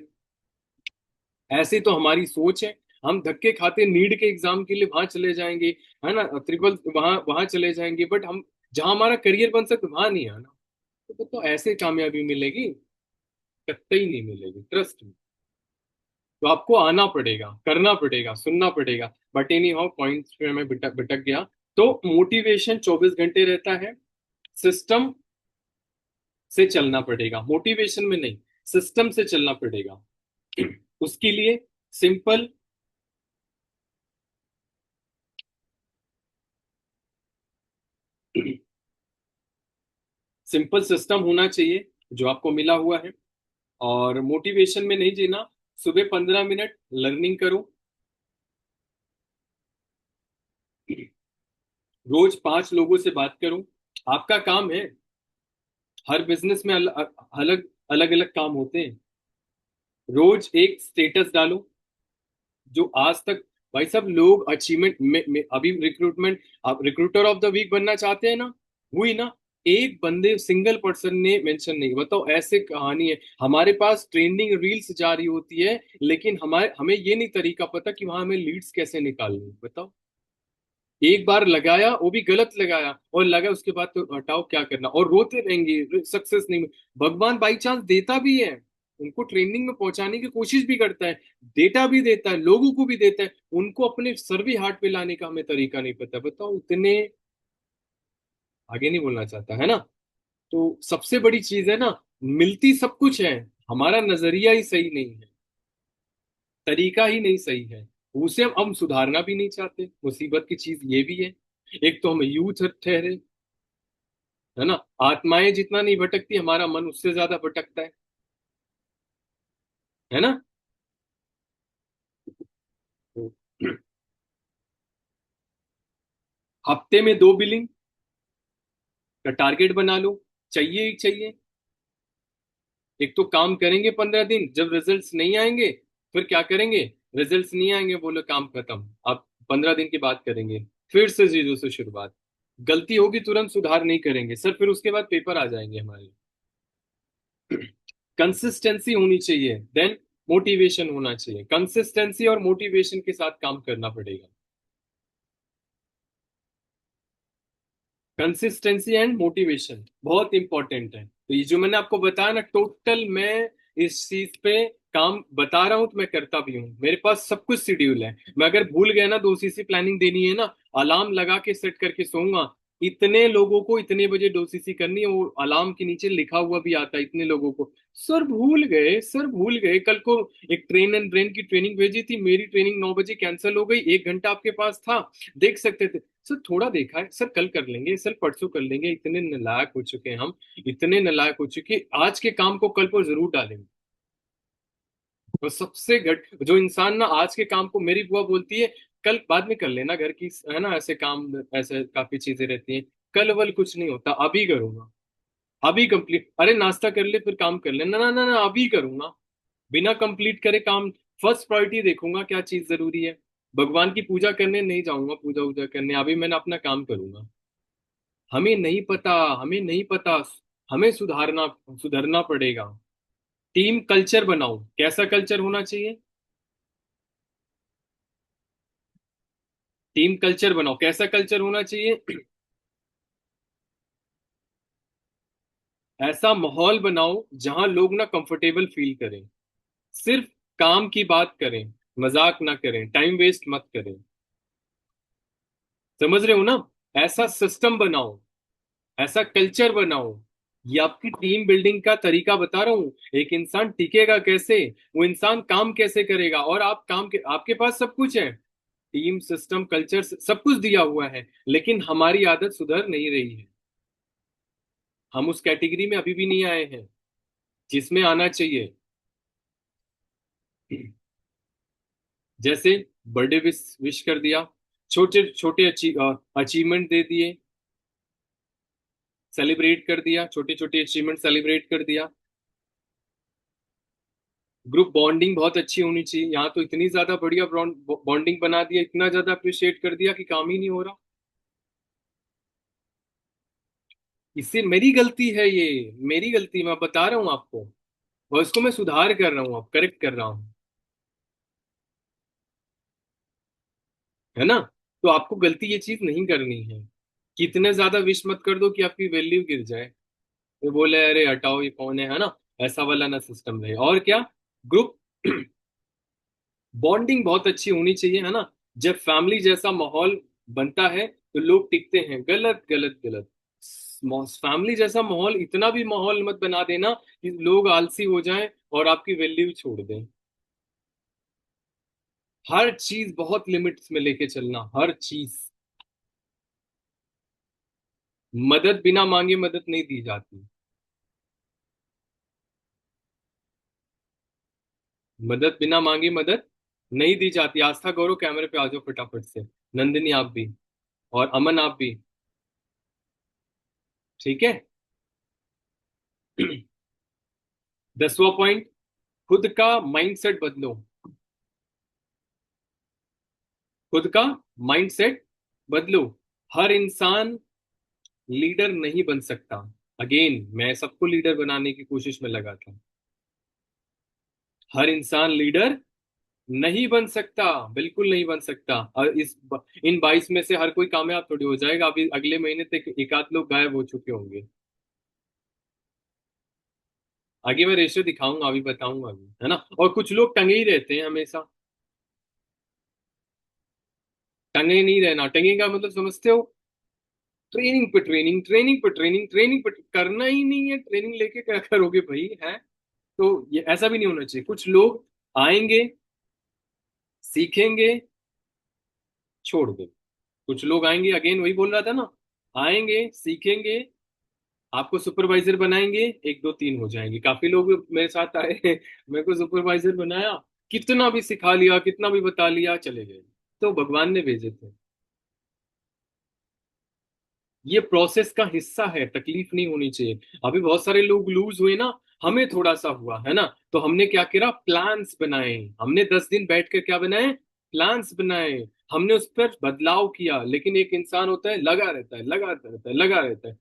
ऐसी तो हमारी सोच है, हम धक्के खाते नीड के एग्जाम के लिए वहां चले जाएंगे, है ना, ट्रिपल, वहां वहां चले जाएंगे, बट हम जहां हमारा करियर बन सकता वहां नहीं आना। तो ऐसे कामयाबी मिलेगी, कतई नहीं मिलेगी, ट्रस्ट में। तो आपको आना पड़ेगा, करना पड़ेगा, सुनना पड़ेगा। बट एनी हाउ, पॉइंट्स पे मैं भटक भटक गया। तो मोटिवेशन 24 घंटे रहता है, सिस्टम से चलना पड़ेगा, मोटिवेशन में नहीं, सिस्टम से चलना पड़ेगा। उसके लिए सिंपल, सिंपल सिस्टम होना चाहिए जो आपको मिला हुआ है। और मोटिवेशन में नहीं जीना, सुबह 15 मिनट लर्निंग करो, रोज 5 लोगों से बात करो। आपका काम है, हर बिजनेस में अलग अलग अलग काम होते हैं। रोज एक स्टेटस डालो जो आज तक, भाई सब लोग अचीवमेंट में अभी रिक्रूटमेंट, आप रिक्रूटर ऑफ द वीक बनना चाहते हैं ना, हुई ना, एक बंदे, सिंगल पर्सन ने मेंशन नहीं, बताओ, ऐसे कहानी है। हमारे पास ट्रेंडिंग रील्स जारी होती है, लेकिन हमें ये नहीं तरीका पता कि वहां हमें लीड्स कैसे निकालनी है, बताओ। एक बार लगाया, वो भी गलत लगाया, और लगा उसके बाद तो हटाओ क्या करना, और रोते रहेंगे सक्सेस नहीं। भगवान बाई चांस देता भी है, उनको ट्रेनिंग में पहुंचाने की कोशिश भी करता है, डेटा भी देता है, लोगों को भी देता है, उनको अपने सर भी हाथ पे लाने का हमें तरीका नहीं पता। बताओ, इतने आगे नहीं बोलना चाहता है ना। तो सबसे बड़ी चीज है ना, मिलती सब कुछ है, हमारा नजरिया ही सही नहीं है, तरीका ही नहीं सही है, उसे हम सुधारना भी नहीं चाहते। मुसीबत की चीज ये भी है, एक तो हम यूथ ठहरे, है ना, आत्माएं जितना नहीं भटकती, हमारा मन उससे ज्यादा भटकता है ना। तो हफ्ते में 2 बिलिंग का टारगेट बना लो, चाहिए ही चाहिए। एक तो काम करेंगे 15 दिन, जब रिजल्ट्स नहीं आएंगे फिर क्या करेंगे, रिजल्ट्स नहीं आएंगे, बोलो काम खत्म, अब 15 दिन की बात करेंगे, फिर से जीरो से शुरुआत। गलती होगी तुरंत सुधार नहीं करेंगे सर, फिर उसके बाद पेपर आ जाएंगे हमारे। कंसिस्टेंसी होनी चाहिए, देन मोटिवेशन होना चाहिए, कंसिस्टेंसी और मोटिवेशन के साथ काम करना पड़ेगा। कंसिस्टेंसी एंड मोटिवेशन बहुत इंपॉर्टेंट है। तो ये जो मैंने आपको बताया ना, टोटल मैं इस चीज पे काम बता रहा हूँ तो मैं करता भी हूँ, मेरे पास सब कुछ शेड्यूल है। मैं अगर भूल गया ना, 2 सीसी प्लानिंग देनी है ना, अलार्म लगा के सेट करके सोऊंगा, इतने लोगों को इतने बजे 2 सीसी करनी है, वो अलार्म के नीचे लिखा हुआ भी आता है, इतने लोगों को। सर भूल गए, सर भूल गए, कल को एक ट्रेन एंड ब्रेन की ट्रेनिंग भेजी थी, मेरी ट्रेनिंग 9 बजे कैंसिल हो गई, 1 घंटा आपके पास था, देख सकते थे। सर थोड़ा देखा है सर, कल कर लेंगे सर, परसों कर लेंगे, इतने नालायक हो चुके हैं हम, इतने नालायक हो चुके हैं, आज के काम को कल पर जरूर डालेंगे। और सबसे घट जो इंसान ना आज के काम को, मेरी बुआ बोलती है कल बाद में कर लेना, घर की है ना, ऐसे काम, ऐसे काफी चीजें रहती हैं, कल वल कुछ नहीं होता, अभी करूंगा, अभी कंप्लीट, अरे नाश्ता कर ले फिर काम कर ले, ना ना ना ना, अभी करूंगा, बिना कंप्लीट करे काम। फर्स्ट प्रायोरिटी देखूंगा क्या चीज जरूरी है, भगवान की पूजा करने नहीं जाऊंगा, पूजा वूजा करने, अभी मैंने अपना काम करूंगा। हमें नहीं पता, हमें नहीं पता, हमें सुधरना पड़ेगा। टीम कल्चर बनाओ, कैसा कल्चर होना चाहिए, टीम कल्चर बनाओ, कैसा कल्चर होना चाहिए, ऐसा माहौल बनाओ जहां लोग ना कंफर्टेबल फील करें, सिर्फ काम की बात करें, मजाक ना करें, टाइम वेस्ट मत करें। समझ रहे हो ना, ऐसा सिस्टम बनाओ, ऐसा कल्चर बनाओ। ये आपकी टीम बिल्डिंग का तरीका बता रहा हूं, एक इंसान टिकेगा कैसे, वो इंसान काम कैसे करेगा, और आप काम के, आपके पास सब कुछ है, टीम सिस्टम कल्चर सब कुछ दिया हुआ है, लेकिन हमारी आदत सुधर नहीं रही है। हम उस कैटेगरी में अभी भी नहीं आए हैं जिसमें आना चाहिए। जैसे बर्थडे विश विश कर दिया, छोटे छोटे अचीवमेंट दे दिए, सेलिब्रेट कर दिया, छोटे छोटे अचीवमेंट सेलिब्रेट कर दिया। ग्रुप बॉन्डिंग बहुत अच्छी होनी चाहिए, यहाँ तो इतनी ज्यादा बढ़िया बॉन्डिंग बना दिया, इतना ज्यादा अप्रिशिएट कर दिया कि काम ही नहीं हो रहा। इससे मेरी गलती है, ये मेरी गलती, मैं बता रहा हूँ आपको, और इसको मैं सुधार कर रहा हूँ, अब करेक्ट कर रहा हूँ, है ना। तो आपको गलती ये चीज नहीं करनी है कि इतने ज्यादा विश मत कर दो कि आपकी वैल्यू गिर जाए, ये बोले अरे हटाओ ये कौन है ना, ऐसा वाला ना सिस्टम रहे। और क्या, ग्रुप बॉन्डिंग बहुत अच्छी होनी चाहिए, है ना। जब फैमिली जैसा माहौल बनता है तो लोग टिकते हैं, गलत गलत गलत। फैमिली जैसा माहौल, इतना भी माहौल मत बना देना कि लोग आलसी हो जाएं और आपकी वैल्यू छोड़ दें। हर चीज बहुत लिमिट्स में लेके चलना, हर चीज। मदद बिना मांगे मदद नहीं दी जाती, मदद बिना मांगे मदद नहीं दी जाती। आस्था गौरव कैमरे पे आ जाओ फटाफट से, नंदिनी आप भी, और अमन आप भी, ठीक है। 10वां पॉइंट, खुद का माइंडसेट बदलो, खुद का माइंडसेट बदलो। हर इंसान लीडर नहीं बन सकता, अगेन मैं सबको लीडर बनाने की कोशिश में लगा था, हर इंसान लीडर नहीं बन सकता, बिल्कुल नहीं बन सकता। और इन 22 में से हर कोई कामयाब थोड़ी हो जाएगा। अभी अगले महीने तक एक आध लोग गायब हो चुके होंगे। आगे मैं रेशो दिखाऊंगा, अभी बताऊंगा अभी, है ना। और कुछ लोग टंगे ही रहते हैं हमेशा। टंगे नहीं रहना, टंगे का मतलब समझते हो? ट्रेनिंग पे ट्रेनिंग, ट्रेनिंग पे ट्रेनिंग, ट्रेनिंग पे करना ही नहीं है, ट्रेनिंग लेके क्या करोगे भाई, है। तो ये ऐसा भी नहीं होना चाहिए। कुछ लोग आएंगे, सीखेंगे, छोड़ दो। कुछ लोग आएंगे, अगेन वही बोल रहा था ना, आएंगे सीखेंगे, आपको सुपरवाइजर बनाएंगे, एक दो तीन हो जाएंगे। काफी लोग मेरे साथ आए मेरे को सुपरवाइजर बनाया, कितना भी सिखा लिया, कितना भी बता लिया, चले गए। तो भगवान ने भेजे थे। ये प्रोसेस का हिस्सा है, तकलीफ नहीं होनी चाहिए। अभी बहुत सारे लोग लूज हुए ना, हमें थोड़ा सा हुआ है ना, तो हमने क्या करा, प्लान्स बनाए। हमने 10 दिन बैठ कर क्या बनाए, प्लान्स बनाए। हमने उस पर बदलाव किया। लेकिन एक इंसान होता है, लगा रहता है, लगा रहता है, लगा रहता है,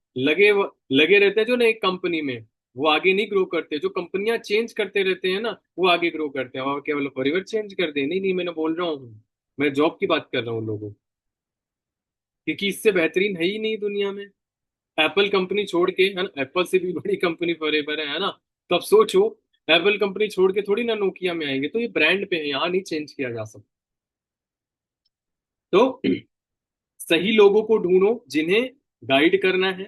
लगे रहते हैं जो ना एक कंपनी में, वो आगे नहीं ग्रो करते। जो कंपनियां चेंज करते रहते हैं ना, वो आगे ग्रो करते हैं। और केवल फॉरएवर चेंज कर दे, नहीं नहीं, मैंने बोल रहा हूँ, मैं जॉब की बात कर रहा हूँ लोगों, क्योंकि इससे बेहतरीन है ही नहीं दुनिया में। एप्पल कंपनी छोड़ के, है ना, एप्पल से भी बड़ी कंपनी फॉरएवर है ना। तो अब सोचो, एप्पल कंपनी छोड़ के थोड़ी ना नोकिया में आएंगे। तो ये ब्रांड पे है, यहाँ नहीं चेंज किया जा सकता। तो सही लोगों को ढूंढो जिन्हें गाइड करना है।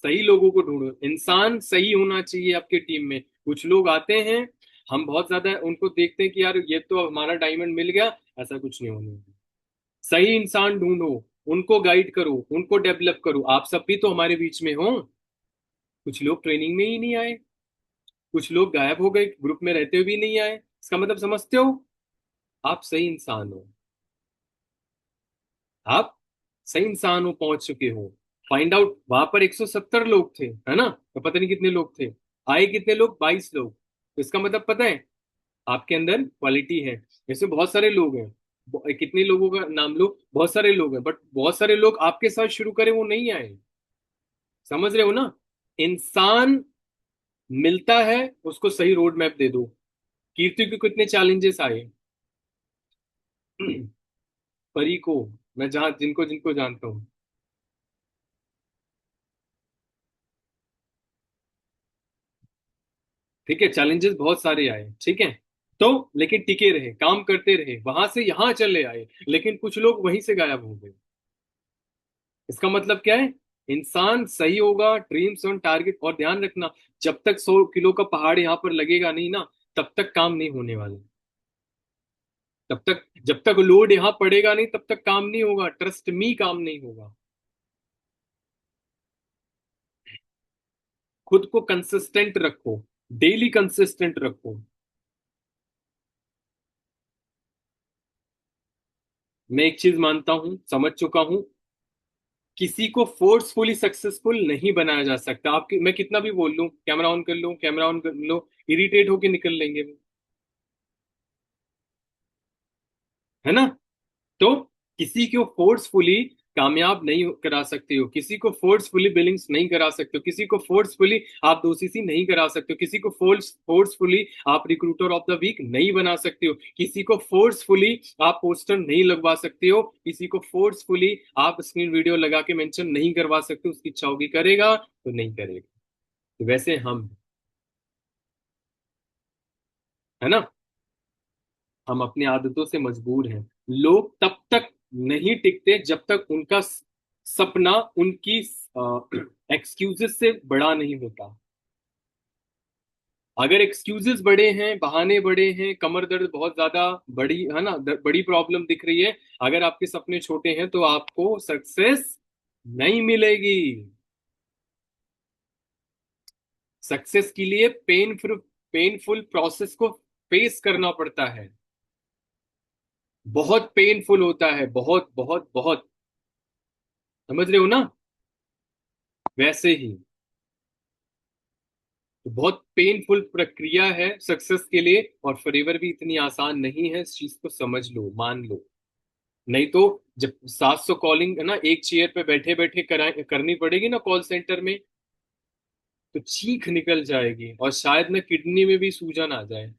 सही लोगों को ढूंढो, इंसान सही होना चाहिए आपके टीम में। कुछ लोग आते हैं, हम बहुत ज्यादा उनको देखते हैं कि यार ये तो हमारा डायमंड मिल गया, ऐसा कुछ नहीं होने वाला। सही इंसान ढूंढो, उनको गाइड करो, उनको डेवलप करो। आप सब भी तो हमारे बीच में हो। कुछ लोग ट्रेनिंग में ही नहीं आए, कुछ लोग गायब हो गए, ग्रुप में रहते हुए भी नहीं आए। इसका मतलब समझते हो? आप सही इंसान हो, आप सही इंसान हो, पहुंच चुके हो। फाइंड आउट, वहां पर 170 लोग थे, है ना, तो पता नहीं कितने लोग थे। आए कितने लोग, 22 लोग। तो इसका मतलब पता है, आपके अंदर क्वालिटी है। इसमें बहुत सारे लोग हैं। कितने लोगों का नाम लो, बहुत सारे लोग हैं, बट बहुत सारे लोग आपके साथ शुरू करें, वो नहीं आए। समझ रहे हो ना? इंसान मिलता है, उसको सही रोड मैप दे दो। कीर्ति के कितने चैलेंजेस आए परी को, मैं जहां जिनको जिनको जानता हूँ। ठीक है, चैलेंजेस बहुत सारे आए, ठीक है। तो लेकिन टिके रहे, काम करते रहे, वहां से यहां चले आए। लेकिन कुछ लोग वहीं से गायब हो गए। इसका मतलब क्या है? इंसान सही होगा, ड्रीम्स ऑन टारगेट। और ध्यान रखना, जब तक 100 किलो का पहाड़ यहाँ पर लगेगा नहीं ना, तब तक काम नहीं होने वाला। तब तक, जब तक लोड यहाँ पड़ेगा नहीं, तब तक काम नहीं होगा। ट्रस्ट मी, काम नहीं होगा। खुद को कंसिस्टेंट रखो, डेली कंसिस्टेंट रखो। मैं एक चीज मानता हूं, समझ चुका हूं, किसी को फोर्सफुली सक्सेसफुल नहीं बनाया जा सकता। आपकी मैं कितना भी बोल लूं, कैमरा ऑन कर लूं, कैमरा ऑन कर लो, इरिटेट होके निकल लेंगे वो, है ना। तो किसी को फोर्सफुली कामयाब नहीं करा सकते हो, किसी को फोर्सफुली बिलिंग्स नहीं करा सकते हो, किसी को फोर्सफुली आप दोषी नहीं करा सकते हो, किसी को फोर्सफुली आप रिक्रूटर ऑफ द वीक नहीं बना सकते हो, किसी को फोर्सफुली आप पोस्टर नहीं लगवा सकते हो, किसी को फोर्सफुली आप स्क्रीन वीडियो लगा के मेंशन नहीं करवा सकते। उसकी इच्छा होगी करेगा, तो नहीं करेगा। तो वैसे है ना, हम अपनी आदतों से मजबूर हैं। लोग तब तक नहीं टिकते जब तक उनका सपना उनकी एक्सक्यूजेस से बड़ा नहीं होता। अगर एक्सक्यूजेस बड़े हैं, बहाने बड़े हैं, कमर दर्द बहुत ज्यादा बड़ी है ना, बड़ी प्रॉब्लम दिख रही है, अगर आपके सपने छोटे हैं, तो आपको सक्सेस नहीं मिलेगी। सक्सेस के लिए पेनफुल प्रोसेस को फेस करना पड़ता है। बहुत पेनफुल होता है, बहुत बहुत बहुत। समझ रहे हो ना? वैसे ही तो बहुत पेनफुल प्रक्रिया है सक्सेस के लिए। और फॉरएवर भी इतनी आसान नहीं है, इस चीज को समझ लो, मान लो। नहीं तो जब 700 कॉलिंग है ना, एक चेयर पे बैठे बैठे करनी पड़ेगी ना कॉल सेंटर में, तो चीख निकल जाएगी, और शायद ना किडनी में भी सूजन आ जाए,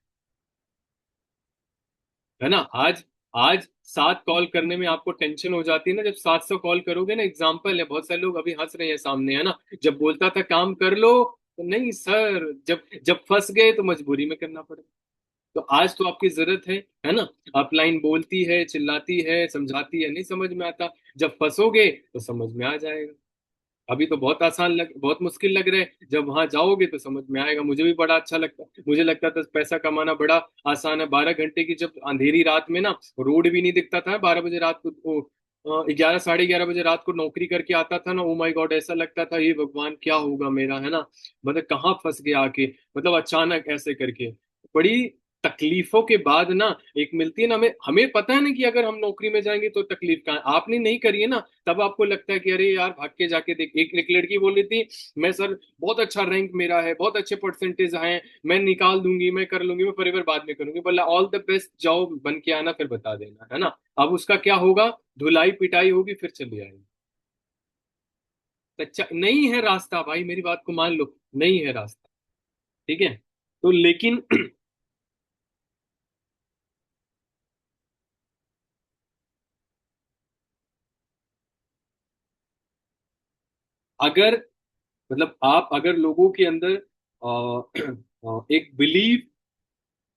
है ना। आज आज 7 कॉल करने में आपको टेंशन हो जाती है ना, जब 700 कॉल करोगे ना। एग्जाम्पल है, बहुत सारे लोग अभी हंस रहे हैं सामने, है ना। जब बोलता था काम कर लो तो नहीं सर, जब जब फंस गए तो मजबूरी में करना पड़ा। तो आज तो आपकी जरूरत है ना। अपलाइन बोलती है, चिल्लाती है, समझाती है, नहीं समझ में आता। जब फंसोगे तो समझ में आ जाएगा। अभी तो बहुत आसान बहुत मुश्किल लग रहा है, जब वहां जाओगे तो समझ में आएगा। मुझे भी बड़ा अच्छा लगता, मुझे लगता था पैसा कमाना बड़ा आसान है। 12 घंटे की जब अंधेरी रात में ना, रोड भी नहीं दिखता था, 12 बजे रात को, 11 साढ़े 11 बजे रात को नौकरी करके आता था ना, ओ माय गॉड, ऐसा लगता था ये भगवान क्या होगा मेरा, है ना। मतलब कहाँ फंस गया आके, मतलब अचानक ऐसे करके। बड़ी तकलीफों के बाद ना एक मिलती है ना हमें। हमें पता है ना कि अगर हम नौकरी में जाएंगे तो तकलीफ कहाँ है। आपने नहीं करी है ना, तब आपको लगता है कि अरे यार भाग के जाके देख। एक लड़की बोल रही थी, मैं सर बहुत अच्छा रैंक मेरा है, बहुत अच्छे परसेंटेज हैं, मैं निकाल दूंगी, मैं कर लूंगी, मैं परिवार बाद में करूंगी। बोला ऑल द बेस्ट, जाओ बन के आना, फिर बता देना, है ना। अब उसका क्या होगा, धुलाई पिटाई होगी, फिर चली आएगी। अच्छा नहीं है रास्ता भाई, मेरी बात को मान लो, नहीं है रास्ता। ठीक है। तो लेकिन अगर, मतलब आप अगर लोगों के अंदर एक बिलीव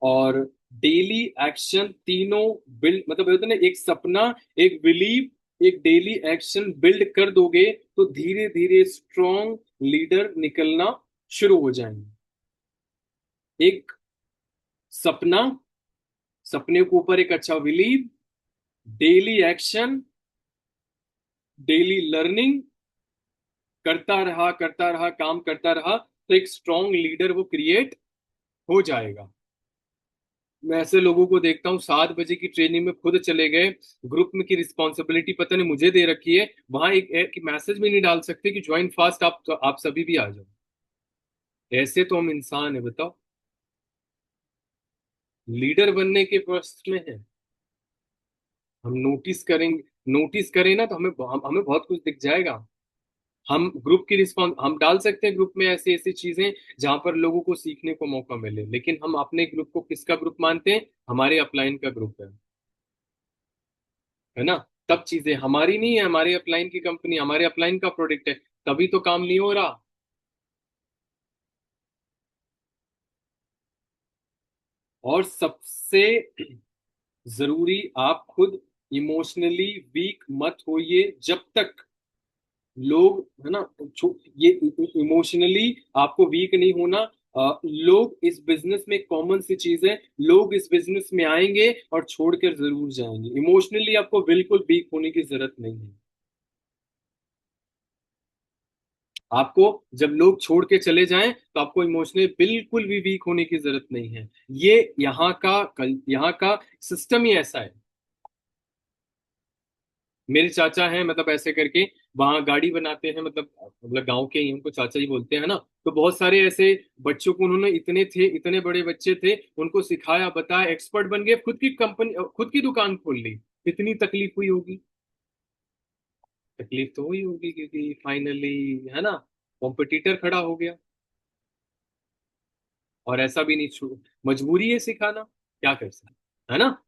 और डेली एक्शन तीनों बिल्ड, मतलब होता है ना, एक सपना, एक बिलीव, एक डेली एक्शन बिल्ड कर दोगे तो धीरे धीरे स्ट्रॉन्ग लीडर निकलना शुरू हो जाएंगे। एक सपना, सपने के ऊपर एक अच्छा believe, daily action, daily learning, करता रहा काम करता रहा, तो एक स्ट्रॉन्ग लीडर वो क्रिएट हो जाएगा। मैं ऐसे लोगों को देखता हूँ, 7 बजे की ट्रेनिंग में खुद चले गए, ग्रुप में की रिस्पॉन्सिबिलिटी पता नहीं मुझे दे रखी है, वहां एक मैसेज भी नहीं डाल सकते कि ज्वाइन फास्ट, आप तो आप सभी भी आ जाओ। ऐसे तो हम इंसान है, बताओ। लीडर बनने के प्रश्न में है। हम नोटिस करेंगे, नोटिस करें ना तो हमें बहुत कुछ दिख जाएगा। हम ग्रुप की रिस्पॉन्स हम डाल सकते हैं, ग्रुप में ऐसी ऐसी चीजें जहां पर लोगों को सीखने को मौका मिले, लेकिन हम अपने ग्रुप को किसका ग्रुप मानते हैं, हमारे अपलाइन का ग्रुप है ना। तब चीजें हमारी नहीं है, हमारे अपलाइन की कंपनी, हमारे अपलाइन का प्रोडक्ट है, तभी तो काम नहीं हो रहा। और सबसे जरूरी, आप खुद इमोशनली वीक मत होइए जब तक लोग, है ना, ये इमोशनली आपको वीक नहीं होना। लोग इस बिजनेस में कॉमन सी चीज है, लोग इस बिजनेस में आएंगे और छोड़कर जरूर जाएंगे। इमोशनली आपको बिल्कुल वीक होने की जरूरत नहीं है। आपको जब लोग छोड़ के चले जाएं तो आपको इमोशनली बिल्कुल भी वीक होने की जरूरत नहीं है। ये यहाँ का सिस्टम ही ऐसा है। मेरे चाचा हैं, मतलब ऐसे करके वहां गाड़ी बनाते हैं, मतलब गांव के ही, उनको चाचा ही बोलते हैं ना। तो बहुत सारे ऐसे बच्चों को उन्होंने, इतने थे, इतने बड़े बच्चे थे, उनको सिखाया, बताया, एक्सपर्ट बन गए, खुद की कंपनी, खुद की दुकान खोल ली। इतनी तकलीफ हुई होगी, तकलीफ तो हुई होगी, क्योंकि फाइनली, है ना, कॉम्पिटिटर खड़ा हो गया। और ऐसा भी नहीं छू मजबूरी है सिखाना, क्या कर सकते, है ना।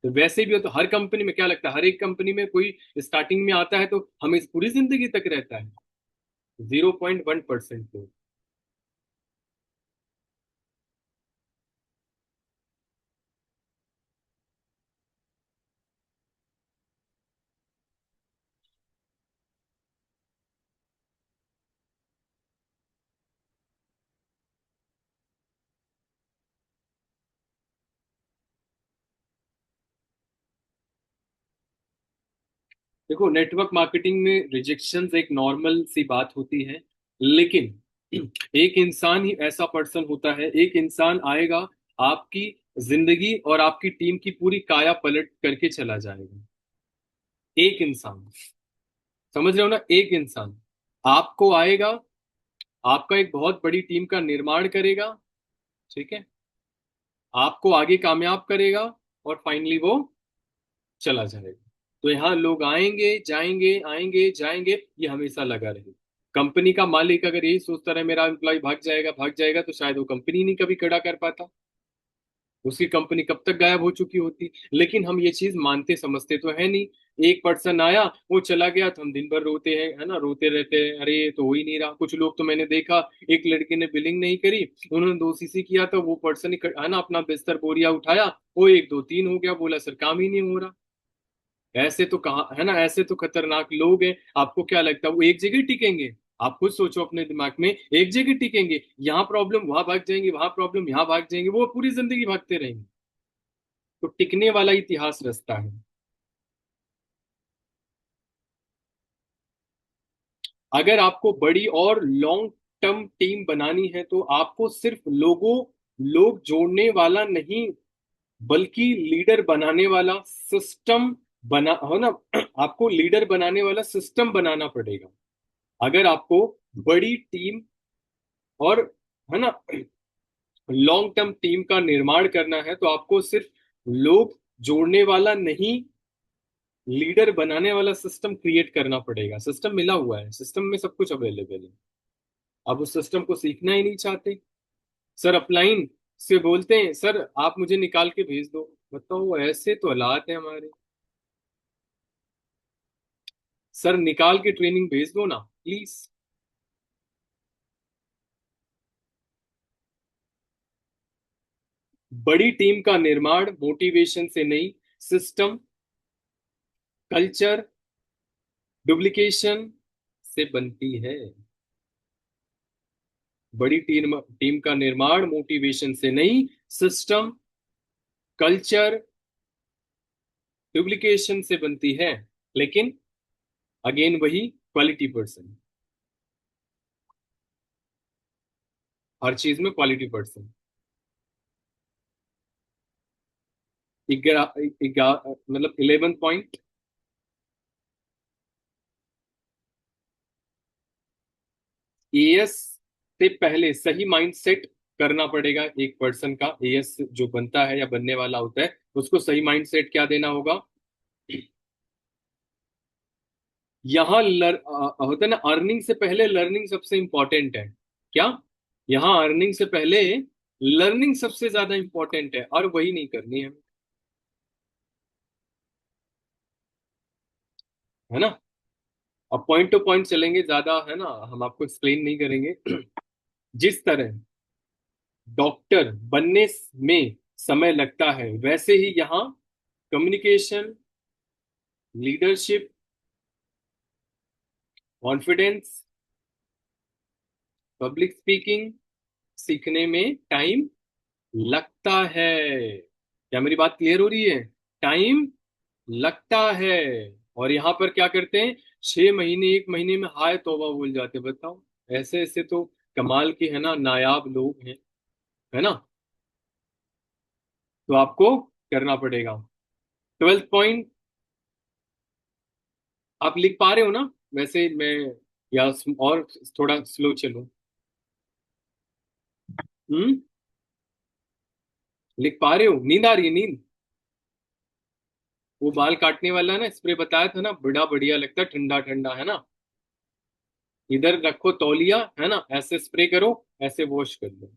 तो वैसे भी हो तो हर कंपनी में, क्या लगता है, हर एक कंपनी में कोई स्टार्टिंग में आता है तो हमें पूरी जिंदगी तक रहता है? 0.1% तो। देखो, नेटवर्क मार्केटिंग में रिजेक्शन एक नॉर्मल सी बात होती है, लेकिन एक इंसान ही ऐसा पर्सन होता है, एक इंसान आएगा, आपकी जिंदगी और आपकी टीम की पूरी काया पलट करके चला जाएगा। एक इंसान, समझ रहे हो ना, एक इंसान आपको आएगा, आपका एक बहुत बड़ी टीम का निर्माण करेगा, ठीक है, आपको आगे कामयाब करेगा, और फाइनली वो चला जाएगा। तो यहाँ लोग आएंगे जाएंगे, आएंगे जाएंगे, ये हमेशा लगा रहे। कंपनी का मालिक अगर यही सोचता रहे मेरा एम्प्लॉय भाग जाएगा, भाग जाएगा, तो शायद वो कंपनी नहीं कभी खड़ा कर पाता। उसकी कंपनी कब तक गायब हो चुकी होती। लेकिन हम ये चीज मानते समझते तो है नहीं। एक पर्सन आया, वो चला गया, तो हम दिन भर रोते हैं, है ना, रोते रहते हैं, अरे ये तो हो ही नहीं रहा। कुछ लोग तो मैंने देखा, एक लड़के ने बिलिंग नहीं करी, उन्होंने 2 सीसी किया, तो वो पर्सन है ना अपना बिस्तर बोरिया उठाया, वो 1 2 3 हो गया, बोला सर काम ही नहीं हो रहा। ऐसे तो कहाँ, है ना, ऐसे तो खतरनाक लोग हैं। आपको क्या लगता है वो एक जगह टिकेंगे? आप खुद सोचो अपने दिमाग में, एक जगह टिकेंगे? यहाँ प्रॉब्लम वहां भाग जाएंगे, वहां प्रॉब्लम यहाँ भाग जाएंगे, वो पूरी जिंदगी भागते रहेंगे। तो टिकने वाला इतिहास रचता है। अगर आपको बड़ी और लॉन्ग टर्म टीम बनानी है तो आपको सिर्फ लोग जोड़ने वाला नहीं, बल्कि लीडर बनाने वाला सिस्टम बना हो ना। आपको लीडर बनाने वाला सिस्टम बनाना पड़ेगा। अगर आपको बड़ी टीम और, है ना, लॉन्ग टर्म टीम का निर्माण करना है तो आपको सिर्फ लोग जोड़ने वाला नहीं, लीडर बनाने वाला सिस्टम क्रिएट करना पड़ेगा। सिस्टम मिला हुआ है, सिस्टम में सब कुछ अवेलेबल है। आप उस सिस्टम को सीखना ही नहीं चाहते। सर अपलाइन से बोलते हैं, सर आप मुझे निकाल के भेज दो। बताओ, ऐसे तो हालात है हमारे। सर निकाल के ट्रेनिंग भेज दो ना प्लीज। बड़ी टीम का निर्माण मोटिवेशन से नहीं, सिस्टम, कल्चर, डुप्लीकेशन से बनती है। बड़ी टीम टीम का निर्माण मोटिवेशन से नहीं, सिस्टम, कल्चर, डुप्लीकेशन से बनती है। लेकिन अगेन वही क्वालिटी पर्सन, हर चीज में क्वालिटी पर्सन। मतलब 11 पॉइंट। एएस से पहले सही माइंड सेट करना पड़ेगा। एक पर्सन का एएस जो बनता है या बनने वाला होता है, उसको सही माइंड सेट क्या देना होगा? यहाँ होता है ना, अर्निंग से पहले लर्निंग सबसे इंपॉर्टेंट है। क्या? यहाँ अर्निंग से पहले लर्निंग सबसे ज्यादा इंपॉर्टेंट है, और वही नहीं करनी है। है ना? अब पॉइंट टू पॉइंट चलेंगे ज्यादा, है ना, हम आपको एक्सप्लेन नहीं करेंगे। जिस तरह डॉक्टर बनने में समय लगता है, वैसे ही यहाँ communication, leadership, confidence, public speaking सीखने में टाइम लगता है। क्या मेरी बात क्लियर हो रही है? टाइम लगता है। और यहाँ पर क्या करते हैं, 6 महीने 1 महीने में हाय तौबा बोल जाते। बताओ, ऐसे ऐसे तो कमाल के, है ना, नायाब लोग हैं। है ना? तो आपको करना पड़ेगा। 12 पॉइंट आप लिख पा रहे हो ना? वैसे मैं, या और थोड़ा स्लो चलूं? हम्म? लिख पा रहे हो? नींद आ रही है? नींद? वो बाल काटने वाला ना स्प्रे बताया था ना, बड़ा बढ़िया लगता है, ठंडा ठंडा, है ना। इधर रखो तौलिया, है ना, ऐसे स्प्रे करो, ऐसे वॉश कर दो।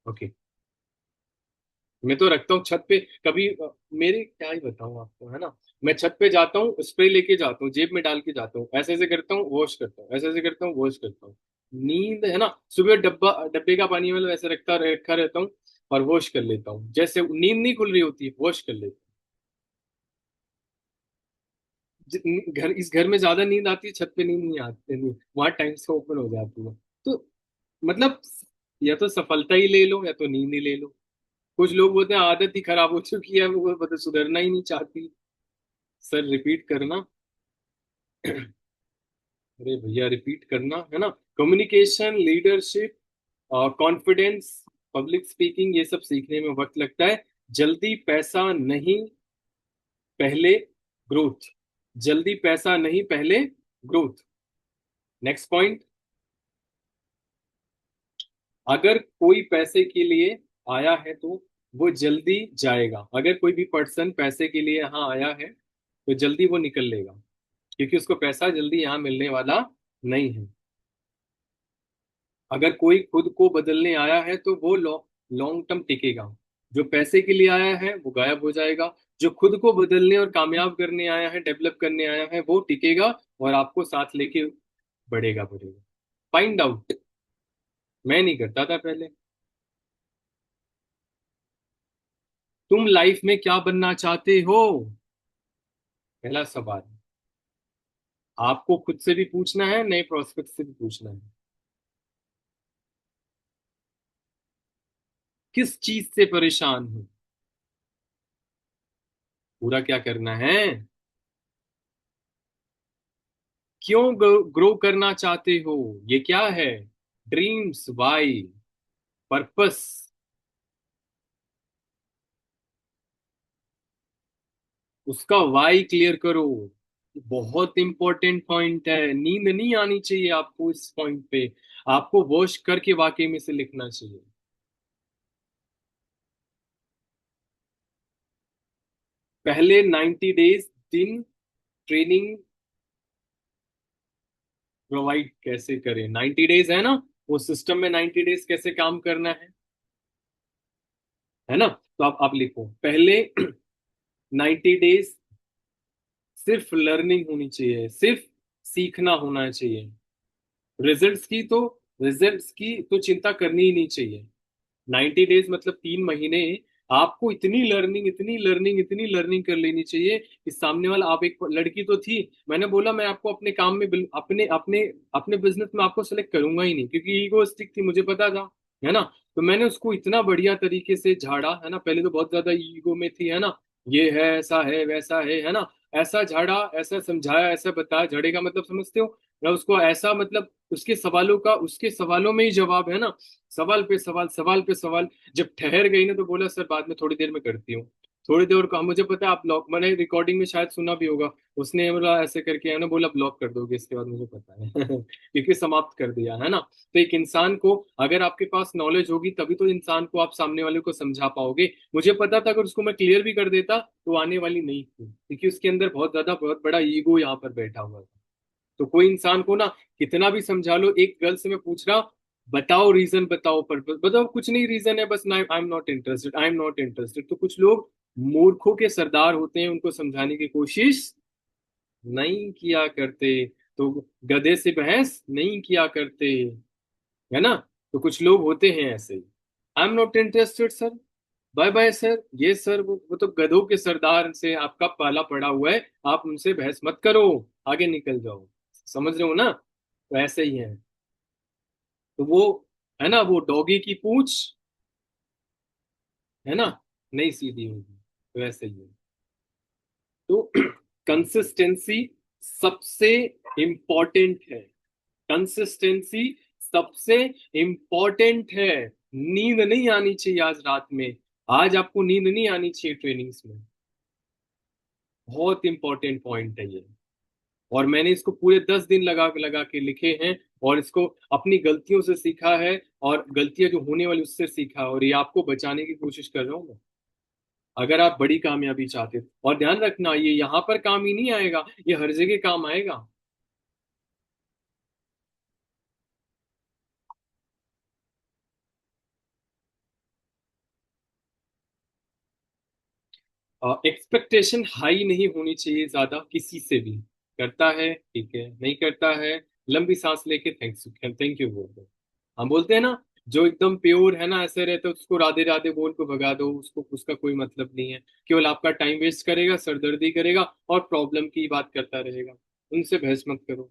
ओके। मैं तो रखता हूँ छत पे। कभी मेरे क्या ही बताऊं आपको, है ना। मैं छत पे जाता हूँ, स्प्रे लेके जाता हूँ, जेब में डाल के जाता हूँ, ऐसे ऐसे करता हूँ, वॉश करता हूँ, ऐसे ऐसे करता हूँ, वॉश करता हूँ। नींद, है ना, सुबह डब्बा डब्बे का पानी मतलब ऐसे रखा रहता हूँ, और वॉश कर लेता हूँ। जैसे नींद नहीं खुल रही होती, वॉश कर लेता हूँ। घर, इस घर में ज्यादा नींद आती है, छत पे नींद नहीं आती, नहीं वहां टाइम से ओपन हो जाती है। तो मतलब, या तो सफलता ही ले लो, या तो नींद ही ले लो। कुछ लोग बोलते हैं आदत ही खराब हो चुकी है, वो मतलब सुधरना ही नहीं चाहती। सर रिपीट करना। अरे भैया रिपीट करना, है ना। Communication, leadership, confidence, public speaking, ये सब सीखने में वक्त लगता है। जल्दी पैसा नहीं, पहले ग्रोथ। जल्दी पैसा नहीं, पहले ग्रोथ। Next point. अगर कोई पैसे के लिए आया है तो वो जल्दी जाएगा। अगर कोई भी पर्सन पैसे के लिए यहाँ आया है तो जल्दी वो निकल लेगा, क्योंकि उसको पैसा जल्दी यहाँ मिलने वाला नहीं है। अगर कोई खुद को बदलने आया है तो वो लॉन्ग टर्म टिकेगा। जो पैसे के लिए आया है वो गायब हो जाएगा। जो खुद को बदलने और कामयाब करने आया है, डेवलप करने आया है, वो टिकेगा और आपको साथ लेके बढ़ेगा बढ़ेगा। Find out. मैं नहीं करता था पहले। तुम लाइफ में क्या बनना चाहते हो? पहला सवाल आपको खुद से भी पूछना है, नए प्रोस्पेक्ट से भी पूछना है। किस चीज से परेशान हो? पूरा क्या करना है? क्यों ग्रो करना चाहते हो? ये क्या है? Dreams, why, purpose. उसका वाई क्लियर करो। बहुत इंपॉर्टेंट पॉइंट है। नींद नहीं आनी चाहिए आपको इस पॉइंट पे। आपको वॉश करके वाकई में से लिखना चाहिए। पहले 90 डेज दिन ट्रेनिंग प्रोवाइड कैसे करें? 90 डेज है ना, वो सिस्टम में 90 डेज कैसे काम करना है ना? तो आप लिखो पहले 90 डेज सिर्फ लर्निंग होनी चाहिए, सिर्फ सीखना होना चाहिए। रिजल्ट्स की तो रिजल्ट्स की तो चिंता करनी ही नहीं चाहिए। 90 डेज मतलब 3 महीने आपको इतनी लर्निंग, इतनी लर्निंग, इतनी लर्निंग कर लेनी चाहिए कि सामने वाला, आप एक लड़की तो थी, मैंने बोला मैं आपको अपने काम में अपने अपने अपने बिजनेस में आपको सेलेक्ट करूंगा ही नहीं, क्योंकि ईगोइस्टिक थी, मुझे पता था, है ना? तो मैंने उसको इतना बढ़िया तरीके से झाड़ा, है ना? पहले तो बहुत ज्यादा ईगो में थी, है ना? ये है, ऐसा है, वैसा है ना? ऐसा झाड़ा, ऐसा समझाया, ऐसा बताया। झड़े का मतलब समझते हो ना? उसको ऐसा मतलब उसके सवालों में ही जवाब, है ना? सवाल पे सवाल, सवाल पे सवाल। जब ठहर गई ना तो बोला सर बाद में थोड़ी देर में करती हूँ। थोड़ी देर कहा, मुझे पता है आप ब्लॉक, मैंने रिकॉर्डिंग में शायद सुना भी होगा। उसने बोला ऐसे करके, है ना, बोला ब्लॉक कर दोगे इसके बाद, मुझे पता है क्योंकि समाप्त कर दिया, है ना? तो एक इंसान को, अगर आपके पास नॉलेज होगी तभी तो इंसान को आप सामने वाले को समझा पाओगे। मुझे पता था अगर उसको मैं क्लियर भी कर देता तो आने वाली नहीं थी, क्योंकि उसके अंदर बहुत ज्यादा, बहुत बड़ा ईगो यहाँ पर बैठा हुआ था। तो कोई इंसान को ना कितना भी समझा लो, एक गर्ल से मैं पूछ रहा, बताओ रीजन, बताओ पर्पस, बताओ, कुछ नहीं रीजन है, बस ना आई am not interested, I am not interested. तो कुछ लोग मूर्खों के सरदार होते हैं, उनको समझाने की कोशिश नहीं किया करते। तो गधे से बहस नहीं किया करते, है ना? तो कुछ लोग होते हैं ऐसे, I am not interested sir, bye bye sir, ये सर वो तो गधों के सरदार से आपका पाला पड़ा हुआ है, आप उनसे बहस मत करो, आगे निकल जाओ। समझ रहे हो ना? तो ऐसे ही है। तो वो, है ना, वो डॉगी की पूंछ, है ना, नहीं सीधी होगी, तो ऐसे ही है। तो कंसिस्टेंसी सबसे इंपॉर्टेंट है। कंसिस्टेंसी सबसे इंपॉर्टेंट है। नींद नहीं आनी चाहिए आज रात में। आज आपको नींद नहीं आनी चाहिए ट्रेनिंग्स में। बहुत इंपॉर्टेंट पॉइंट है ये। और मैंने इसको पूरे 10 दिन लगा लगा के लिखे हैं, और इसको अपनी गलतियों से सीखा है, और गलतियां जो होने वाली उससे सीखा, और ये आपको बचाने की कोशिश कर रहा हूँ मैं। अगर आप बड़ी कामयाबी चाहते हो, और ध्यान रखना ये यहाँ पर काम ही नहीं आएगा, ये हर जगह काम आएगा। एक्सपेक्टेशन हाई नहीं होनी चाहिए ज्यादा किसी से भी। करता है ठीक है, नहीं करता है लंबी सांस लेके थैंक्स, थैंक यू बोल दो। हम बोलते हैं ना, जो एकदम प्योर है ना, ऐसे रहते उसको राधे राधे बोल को भगा दो, उसको उसका कोई मतलब नहीं है। केवल आपका टाइम वेस्ट करेगा, सरदर्दी करेगा, और प्रॉब्लम की बात करता रहेगा। उनसे बहस मत करो।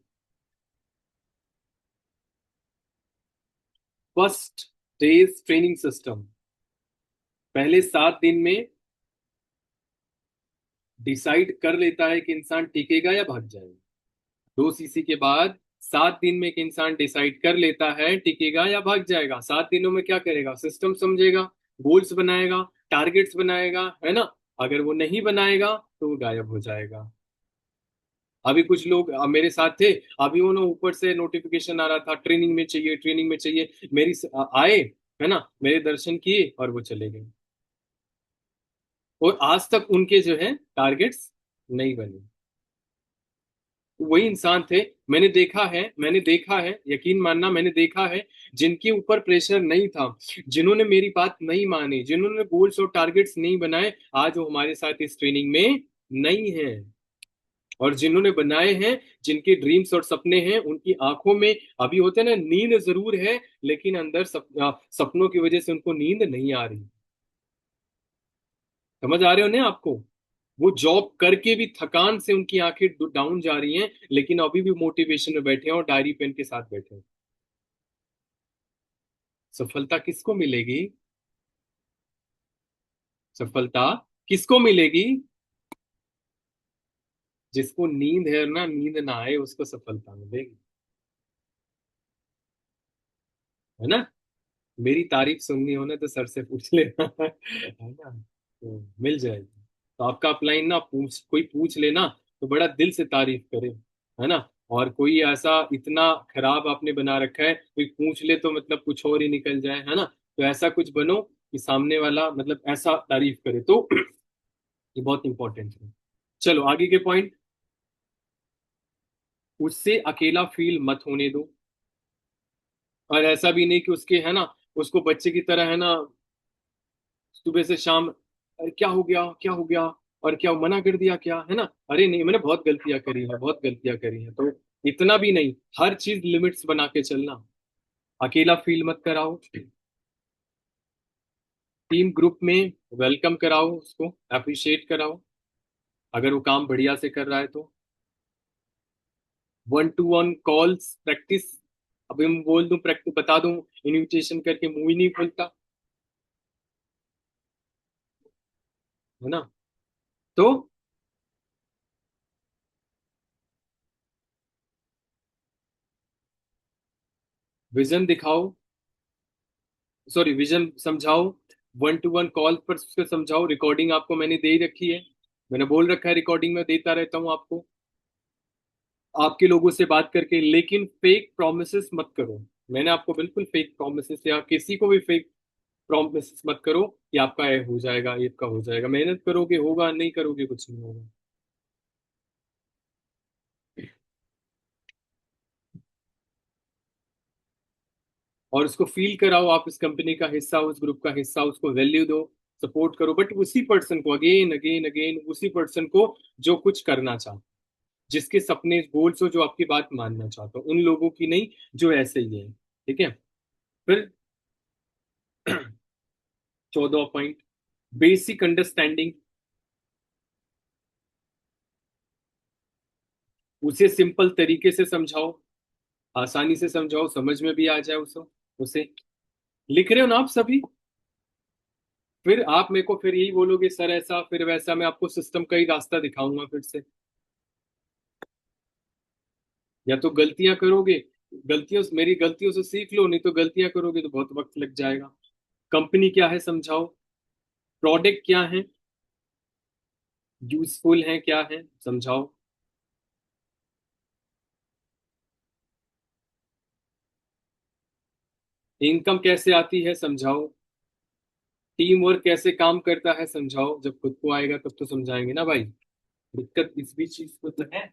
फर्स्ट डेज ट्रेनिंग सिस्टम, पहले 7 दिन में डिसाइड कर लेता है कि इंसान टिकेगा या भाग जाएगा। 2 सीसी के बाद 7 दिन में एक इंसान डिसाइड कर लेता है टिकेगा या भाग जाएगा। 7 दिनों में क्या करेगा? सिस्टम समझेगा, गोल्स बनाएगा, टारगेट्स बनाएगा, है ना? अगर वो नहीं बनाएगा तो वो गायब हो जाएगा। अभी कुछ लोग मेरे साथ थे, अभी उन्होंने ऊपर से नोटिफिकेशन आ रहा था ट्रेनिंग में चाहिए, ट्रेनिंग में चाहिए, आए, है ना, मेरे दर्शन किए और वो चले गए। और आज तक उनके जो है टारगेट्स नहीं बने। वही इंसान थे। मैंने देखा है, यकीन मानना, मैंने देखा है जिनके ऊपर प्रेशर नहीं था, जिन्होंने मेरी बात नहीं मानी, जिन्होंने गोल्स और टारगेट्स नहीं बनाए, आज वो हमारे साथ इस ट्रेनिंग में नहीं है। और जिन्होंने बनाए हैं, जिनके ड्रीम्स और सपने हैं, उनकी आंखों में अभी होते हैं ना, नींद जरूर है, लेकिन अंदर सपनों की वजह से उनको नींद नहीं आ रही। समझ आ रहे हो ना आपको? वो जॉब करके भी थकान से उनकी आंखें डाउन जा रही हैं, लेकिन अभी भी मोटिवेशन में बैठे हैं और डायरी पेन के साथ बैठे हैं। सफलता किसको मिलेगी? सफलता किसको मिलेगी? जिसको नींद है ना, नींद ना आए, उसको सफलता मिलेगी। है ना? मेरी तारीफ सुननी हो ना तो सर से पूछ लेना। है ना? तो मिल जाएगी। तो आपका अपलाइन ना, कोई पूछ लेना तो बड़ा दिल से तारीफ करे। है ना? और कोई ऐसा इतना खराब आपने बना रखा है, कोई पूछ ले तो मतलब कुछ और ही निकल जाए। है ना? तो ऐसा कुछ बनो कि सामने वाला मतलब ऐसा तारीफ करे, तो ये बहुत इंपॉर्टेंट है। चलो आगे के पॉइंट। उससे अकेला फील मत होने दो। और ऐसा भी नहीं कि उसके, है ना, उसको बच्चे की तरह, है ना, सुबह से शाम, अरे क्या हो गया, क्या हो गया, और क्या मना कर दिया क्या, है ना, अरे नहीं मैंने बहुत गलतियां करी हैं, बहुत गलतियां करी हैं, तो इतना भी नहीं। हर चीज लिमिट्स बना के चलना। अकेला फील मत कराओ। टीम ग्रुप में वेलकम कराओ, उसको अप्रिशिएट कराओ अगर वो काम बढ़िया से कर रहा है तो। One two one calls practice. अभी मैं बोल दूं, प्रैक्टिस बता दूं, इनविटेशन करके मुंह ही नहीं खुलता। है ना? तो विजन दिखाओ, सॉरी विजन समझाओ। वन टू वन कॉल पर उसको समझाओ। रिकॉर्डिंग आपको मैंने दे ही रखी है, मैंने बोल रखा है रिकॉर्डिंग में देता रहता हूँ आपको, आपके लोगों से बात करके। लेकिन फेक प्रोमिसेस मत करो। मैंने आपको बिल्कुल फेक प्रोमिसेस, या किसी को भी फेक प्रोमिसेस मत करो कि आपका ये हो जाएगा, ये आपका हो जाएगा। मेहनत करोगे होगा, नहीं करोगे कुछ नहीं होगा। और उसको फील कराओ आप इस कंपनी का हिस्सा, उस ग्रुप का हिस्सा, उसको वैल्यू दो, सपोर्ट करो, बट उसी पर्सन को अगेन अगेन अगेन, उसी पर्सन को जो कुछ करना चाहता, जिसके सपने गोल्स हो, जो आपकी बात मानना चाहता हो, उन लोगों की नहीं जो ऐसे ही है। ठीक है? फिर 14 पॉइंट, बेसिक अंडरस्टैंडिंग। उसे सिंपल तरीके से समझाओ, आसानी से समझाओ, समझ में भी आ जाए उसे। उसे लिख रहे हो ना आप सभी? फिर आप मेरे को फिर यही बोलोगे सर ऐसा फिर वैसा, मैं आपको सिस्टम का ही रास्ता दिखाऊंगा फिर से। या तो गलतियां करोगे, गलतियों मेरी गलतियों से सीख लो, नहीं तो गलतियां करोगे तो बहुत वक्त लग जाएगा। कंपनी क्या है समझाओ, प्रोडक्ट क्या है, यूजफुल है क्या है, समझाओ। इनकम कैसे आती है समझाओ। टीम वर्क कैसे काम करता है समझाओ। जब खुद को आएगा तब तो समझाएंगे ना भाई। दिक्कत इस भी चीज को तो है।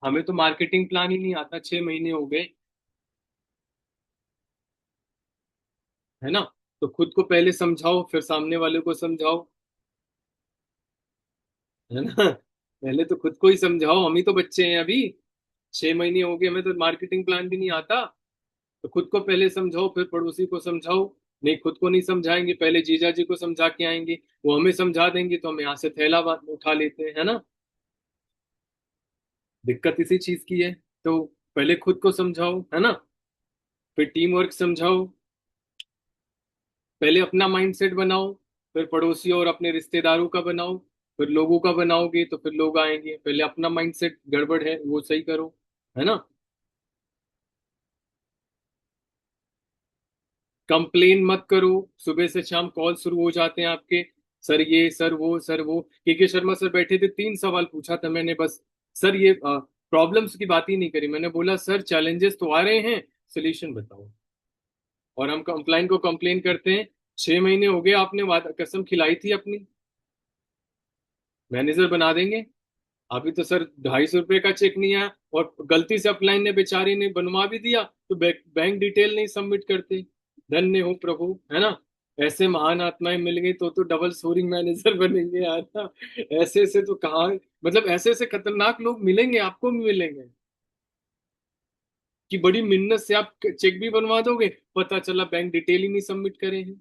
हमें तो मार्केटिंग प्लान ही नहीं आता, 6 महीने हो गए। है ना? तो खुद को पहले समझाओ, फिर सामने वाले को समझाओ। है ना? पहले तो खुद को ही समझाओ, हम ही तो बच्चे हैं अभी। 6 महीने हो गए, हमें तो मार्केटिंग प्लान भी नहीं आता। तो खुद को पहले समझाओ, फिर पड़ोसी को समझाओ। नहीं, खुद को नहीं समझाएंगे, पहले जीजा जी को समझा के आएंगे, वो हमें समझा देंगे तो हम यहाँ से थैला उठा लेते हैं। है ना? दिक्कत इसी चीज की है। तो पहले खुद को समझाओ, है ना, फिर टीम वर्क समझाओ। पहले अपना माइंडसेट बनाओ, फिर पड़ोसियों और अपने रिश्तेदारों का बनाओ, फिर लोगों का बनाओगे तो फिर लोग आएंगे। पहले अपना माइंडसेट गड़बड़ है वो सही करो। है ना? कंप्लेन मत करो। सुबह से शाम कॉल शुरू हो जाते हैं आपके, सर ये सर वो सर वो। के शर्मा सर बैठे थे, 3 सवाल पूछा था मैंने बस। सर ये प्रॉब्लम्स की बात ही नहीं करी। मैंने बोला सर चैलेंजेस तो आ रहे हैं, सोल्यूशन बताओ। और हम कंप्लाइन को कंप्लेन करते हैं, 6 महीने हो गए, आपने कसम खिलाई थी अपनी, मैनेजर बना देंगे। अभी तो सर 250 रुपये का चेक नहीं आया, और गलती से अपलाइन ने बेचारी ने बनवा भी दिया तो बैंक डिटेल नहीं सबमिट करते। धन्य हो प्रभु, है ना। ऐसे महान आत्माएं मिल गई तो डबल स्कोरिंग मैनेजर बनेंगे यार ना। ऐसे ऐसे तो कहाँ, मतलब ऐसे ऐसे खतरनाक लोग मिलेंगे, आपको भी मिलेंगे, कि बड़ी मिन्नत से आप चेक भी बनवा दोगे, पता चला बैंक डिटेल ही नहीं सबमिट करे हैं।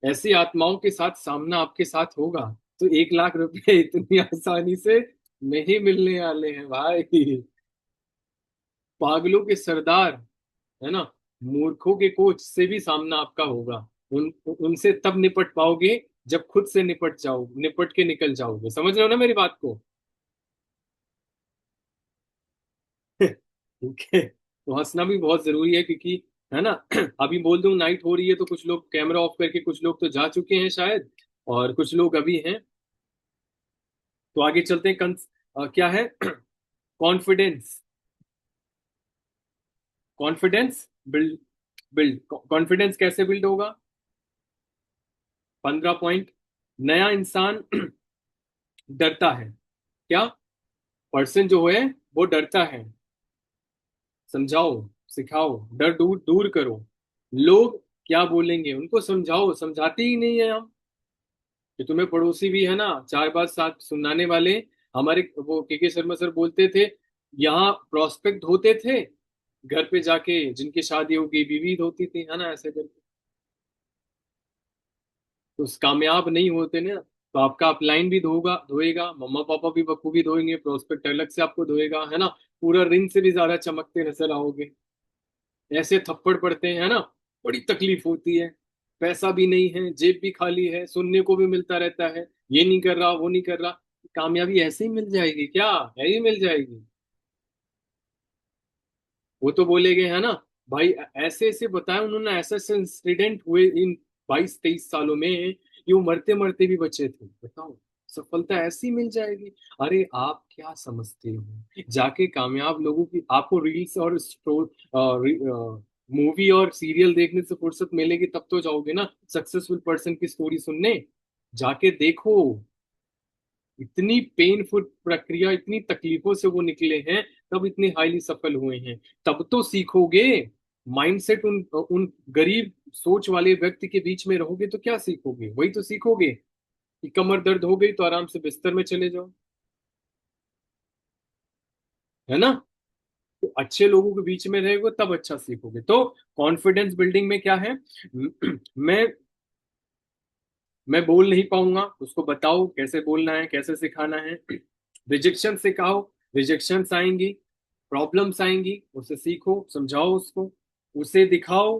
ऐसी आत्माओं के साथ सामना आपके साथ होगा तो 1 लाख रुपए इतनी आसानी से नहीं मिलने वाले हैं भाई। पागलों के सरदार, है ना, मूर्खों के कोच से भी सामना आपका होगा। उनसे तब निपट पाओगे जब खुद से निपट के निकल जाओगे। समझ रहे हो ना मेरी बात को? ठीक है, तो हंसना भी बहुत जरूरी है, क्योंकि, है ना, अभी बोल दूं नाइट हो रही है तो कुछ लोग कैमरा ऑफ करके, कुछ लोग तो जा चुके हैं शायद, और कुछ लोग अभी हैं। तो आगे चलते हैं। क्या है? Confidence. Confidence build build confidence कैसे बिल्ड होगा? 15 पॉइंट। नया इंसान डरता है। क्या? पर्सन जो है वो डरता है। समझाओ, सिखाओ, डर दूर दूर करो। लोग क्या बोलेंगे उनको समझाओ, समझाते ही नहीं है हम। कि तुम्हें पड़ोसी भी है ना, 4 बात 7 सुनाने वाले। हमारे वो के शर्मा सर बोलते थे, यहाँ प्रोस्पेक्ट होते थे, घर पे जाके जिनकी शादी होगी बीवी होती थी, है ना, ऐसे करके। तो कामयाब नहीं होते ना, तो आपका अपलाइन भी धोएगा, मम्मा पापा भी बखूबी धोएंगे, प्रोस्पेक्ट अलग से आपको धोएगा, है ना। पूरा रिंग से भी ज्यादा चमकते नजर आओगे। ऐसे थप्पड़ पड़ते हैं, है ना, बड़ी तकलीफ होती है। पैसा भी नहीं है, जेब भी खाली है, सुनने को भी मिलता रहता है, ये नहीं कर रहा वो नहीं कर रहा। कामयाबी ऐसे ही मिल जाएगी क्या? है ही मिल जाएगी। वो तो बोलेगे, है ना, भाई ऐसे ऐसे बताया उन्होंने, ऐसे ऐसे इंसिडेंट हुए इन 22-23 सालों में, ये वो मरते मरते भी बचे थे। बताओ, सफलता ऐसी मिल जाएगी? अरे आप क्या समझते हो, जाके कामयाब लोगों की आपको रील्स और मूवी और सीरियल देखने से फुर्सत मिलेगी तब तो जाओगे ना सक्सेसफुल पर्सन की स्टोरी सुनने। जाके देखो, इतनी पेनफुल प्रक्रिया, इतनी तकलीफों से वो निकले हैं, तब इतने हाईली सफल हुए हैं। तब तो सीखोगे। माइंडसेट उन उन गरीब सोच वाले व्यक्ति के बीच में रहोगे तो क्या सीखोगे? वही तो सीखोगे कि कमर दर्द हो गई तो आराम से बिस्तर में चले जाओ, है ना। तो अच्छे लोगों के बीच में रहोगे तब अच्छा सीखोगे। तो कॉन्फिडेंस बिल्डिंग में क्या है? मैं मैं बोल नहीं पाऊंगा, उसको बताओ कैसे बोलना है, कैसे सिखाना है। रिजेक्शन सिखाओ, रिजेक्शंस आएंगी, प्रॉब्लम्स आएंगी, उसे सीखो, समझाओ उसको, उसे दिखाओ।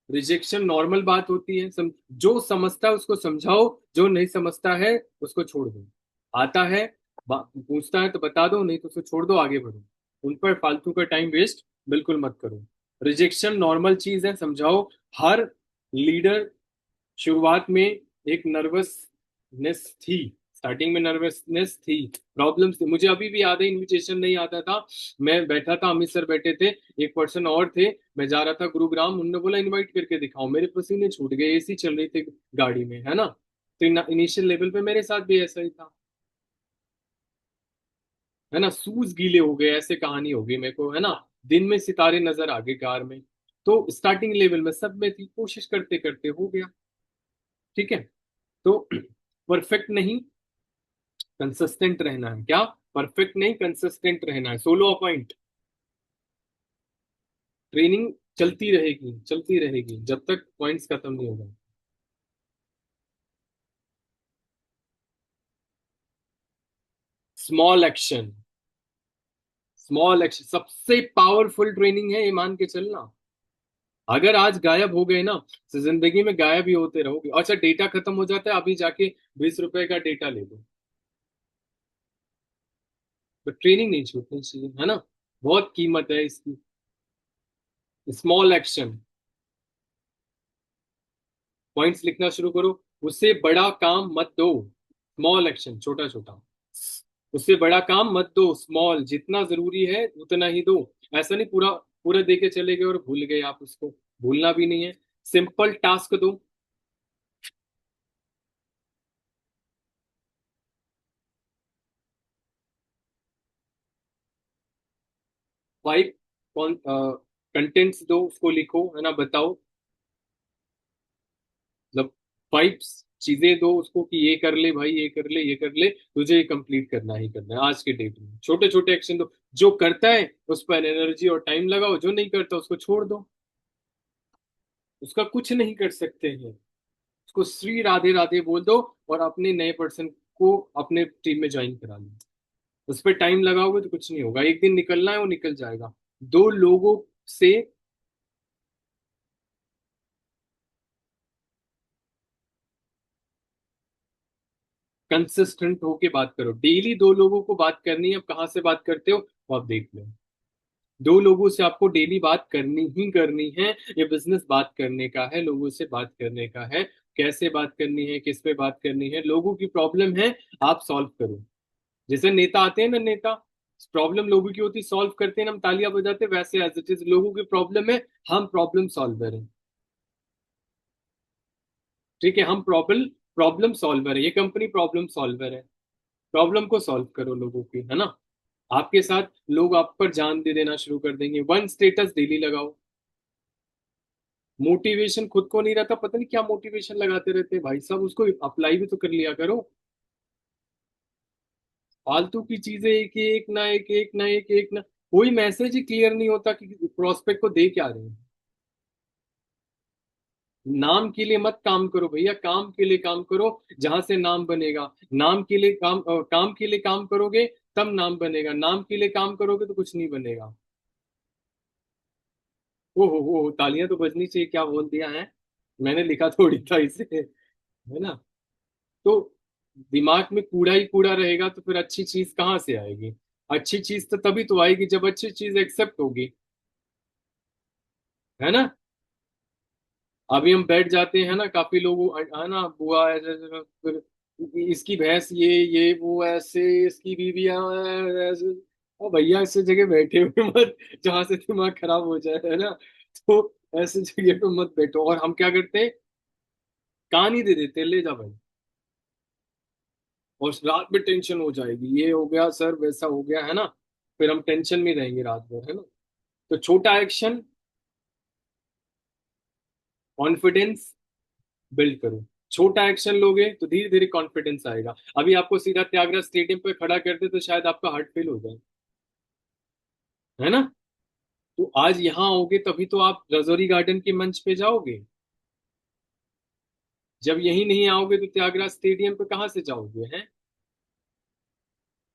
रिजेक्शन नॉर्मल बात होती है, जो समझता है उसको समझाओ, जो नहीं समझता है उसको छोड़ दो। आता है, पूछता है तो बता दो, नहीं तो उसे छोड़ दो, आगे बढ़ो। उन पर फालतू का टाइम वेस्ट बिल्कुल मत करो। रिजेक्शन नॉर्मल चीज है, समझाओ। हर लीडर शुरुआत में एक नर्वसनेस थी, स्टार्टिंग में नर्वसनेस थी, प्रॉब्लम्स थी। मुझे अभी भी याद है, इनविटेशन नहीं आता था, मैं बैठा था, अमित सर बैठे थे, एक पर्सन और थे, मैं जा रहा था गुरुग्राम, उन्होंने बोला इनवाइट करके दिखाओ, मेरे पसीने छूट गए, एसी चल रही थी गाड़ी में, है ना। तो इनिशियल लेवल पे मेरे साथ भी ऐसा ही था, है ना, शूज गीले हो गए, ऐसे कहानी हो गई मेरे को, है ना। दिन में सितारे नजर आ गए कार में। तो स्टार्टिंग लेवल में सब में थी, कोशिश करते करते हो गया। ठीक है। तो परफेक्ट नहीं, कंसिस्टेंट रहना है। क्या? परफेक्ट नहीं, कंसिस्टेंट रहना है। 16 पॉइंट। ट्रेनिंग चलती रहेगी जब तक पॉइंट्स खत्म नहीं होगा। Small action. स्मॉल एक्शन सबसे पावरफुल ट्रेनिंग है, ये मान के चलना। अगर आज गायब हो गए ना, तो जिंदगी में गायब ही होते रहोगे। अच्छा, डेटा खत्म हो जाता है, अभी जाके 20 रुपए का डेटा ले लो। तो ट्रेनिंग नहीं छूटनी चाहिए, है ना, बहुत कीमत है इसकी। स्मॉल एक्शन, पॉइंट्स लिखना शुरू करो। उससे बड़ा काम मत दो, स्मॉल एक्शन, छोटा छोटा। उससे बड़ा काम मत दो, स्मॉल जितना जरूरी है उतना ही दो। ऐसा नहीं पूरा पूरा दे के चले गए और भूल गए आप उसको। भूलना भी नहीं है। सिंपल टास्क दो। 5 कौन कंटेंट्स दो, उसको लिखो, है ना, बताओ। मतलब 5 चीजें दो उसको कि ये कर ले भाई, ये कर ले, ये कर ले, तुझे ये कंप्लीट करना ही करना है आज के डेट में। छोटे छोटे एक्शन दो। जो करता है उस पर एनर्जी और टाइम लगाओ, जो नहीं करता उसको छोड़ दो। उसका कुछ नहीं कर सकते हैं। उसको श्री राधे राधे बोल दो और अपने नए पर्सन को अपने टीम में ज्वाइन करा लो। उस पर टाइम लगाओगे तो कुछ नहीं होगा, एक दिन निकलना है वो निकल जाएगा। दो लोगों से कंसिस्टेंट होके बात करो। डेली दो लोगों को बात करनी है। अब कहाँ से बात करते हो वो आप देख लो। दो लोगों से आपको डेली बात करनी ही करनी है। ये बिजनेस बात करने का है, लोगों से बात करने का है। कैसे बात करनी है, किस पे बात करनी है, लोगों की प्रॉब्लम है, आप सॉल्व करो। जैसे नेता आते हैं ना, नेता प्रॉब्लम लोगों की होती, सॉल्व करते हैं, हम तालियां बजाते हैं, वैसे एज इट इज लोगों की प्रॉब्लम है, हम प्रॉब्लम सॉल्वर हैं। ठीक है, हम प्रॉब्लम प्रॉब्लम सॉल्वर है, ये कंपनी प्रॉब्लम सॉल्वर है। प्रॉब्लम को सॉल्व करो लोगों की, है ना। आपके साथ लोग आप पर जान दे देना शुरू कर देंगे। वन स्टेटस डेली लगाओ। मोटिवेशन खुद को नहीं रहता, पता नहीं क्या मोटिवेशन लगाते रहते हैं भाई साहब, उसको अप्लाई भी तो कर लिया करो। फालतू की चीजें एक एक ना एक एक ना एक एक ना। कोई मैसेज ही क्लियर नहीं होता कि प्रोस्पेक्ट को दे क्या रहे हैं। नाम के लिए मत काम करो भैया, काम के लिए काम करो। जहां से नाम बनेगा। नाम के लिए काम काम के लिए काम करोगे तब नाम बनेगा, नाम के लिए काम करोगे तो कुछ नहीं बनेगा। ओ तालियां तो बजनी चाहिए, क्या बोल दिया है। मैंने लिखा थोड़ी था इसे, है ना। तो दिमाग में कूड़ा ही कूड़ा रहेगा तो फिर अच्छी चीज कहाँ से आएगी। अच्छी चीज तो तभी तो आएगी जब अच्छी चीज एक्सेप्ट होगी, है ना। अभी हम बैठ जाते हैं ना, काफी लोग, है ना, बुआ ऐसे ऐसे, फिर इसकी भैंस ये वो ऐसे, इसकी बीवियां ऐसे। ओ भैया ऐसे जगह बैठे हुए मत जहां से दिमाग खराब हो जाए, है ना। तो ऐसे जगह पे मत बैठो। और हम क्या करते हैं, कान ही दे देते हैं, ले जा भाई। और रात में टेंशन हो जाएगी, ये हो गया सर, वैसा हो गया, है ना। फिर हम टेंशन में रहेंगे रात भर, है ना। तो छोटा एक्शन, कॉन्फिडेंस बिल्ड करो। छोटा एक्शन लोगे तो धीरे धीरे कॉन्फिडेंस आएगा। अभी आपको सीधा त्यागराज स्टेडियम पे खड़ा करते तो शायद आपका हार्ट फेल हो जाए, है ना। तो आज यहाँ आओगे तभी तो आप रजौरी गार्डन के मंच पे जाओगे। जब यही नहीं आओगे तो त्यागराज स्टेडियम पे कहाँ से जाओगे, हैं।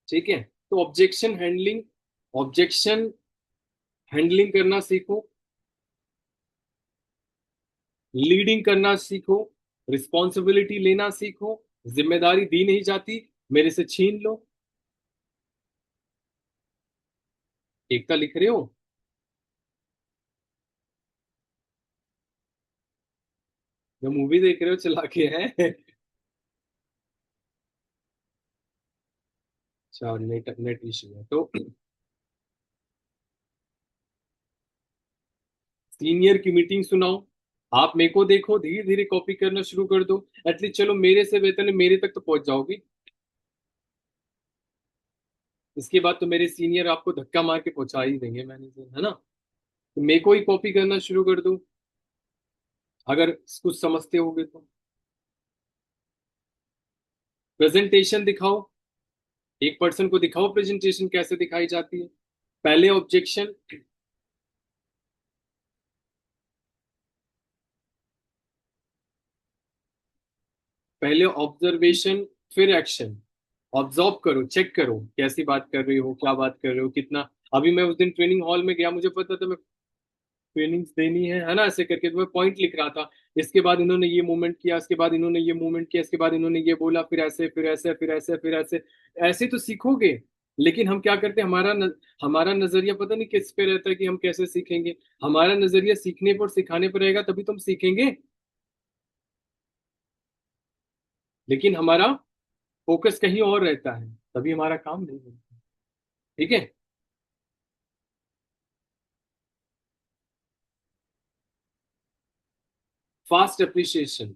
ठीक है। तो ऑब्जेक्शन हैंडलिंग करना सीखो। लीडिंग करना सीखो। रिस्पॉन्सिबिलिटी लेना सीखो। जिम्मेदारी दी नहीं जाती, मेरे से छीन लो। एकता लिख रहे हो। जो मूवी देख रहे हो चला के है। अच्छा, नेट नेट इशू है तो। सीनियर की मीटिंग सुनाओ। आप मेरे को देखो, धीरे धीरे कॉपी करना शुरू कर दो। एटलीस्ट चलो मेरे से बेहतर है, मेरे तक तो पहुंच जाओगी। इसके बाद तो मेरे सीनियर आपको धक्का मार के पहुंचा ही देंगे मैनेजर, है ना। तो मेरे को ही कॉपी करना शुरू कर दो, अगर कुछ समझते होगे तो। प्रेजेंटेशन दिखाओ। एक पर्सन को दिखाओ प्रेजेंटेशन कैसे दिखाई जाती है। पहले ऑब्जेक्शन, पहले ऑब्जर्वेशन, फिर एक्शन। ऑब्जर्व करो, चेक करो कैसी बात कर रही हो, क्या बात कर रहे हो, कितना। अभी मैं उस दिन ट्रेनिंग हॉल में गया, मुझे पता था मैं ट्रेनिंग्स देनी है ना, ऐसे करके तो मैं पॉइंट लिख रहा था। इसके बाद इन्होंने ये मूवमेंट किया, इसके बाद इन्होंने ये मूवमेंट किया, इसके बाद इन्होंने ये बोला, फिर ऐसे फिर ऐसे फिर ऐसे फिर ऐसे। ऐसे तो सीखोगे। लेकिन हम क्या करते हैं, हमारा नजरिया पता नहीं किस पे रहता है कि हम कैसे सीखेंगे। हमारा नजरिया सीखने पर सिखाने पर रहेगा तभी तो हम सीखेंगे। लेकिन हमारा फोकस कहीं और रहता है। तभी हमारा काम नहीं होता। ठीक है। Fast appreciation.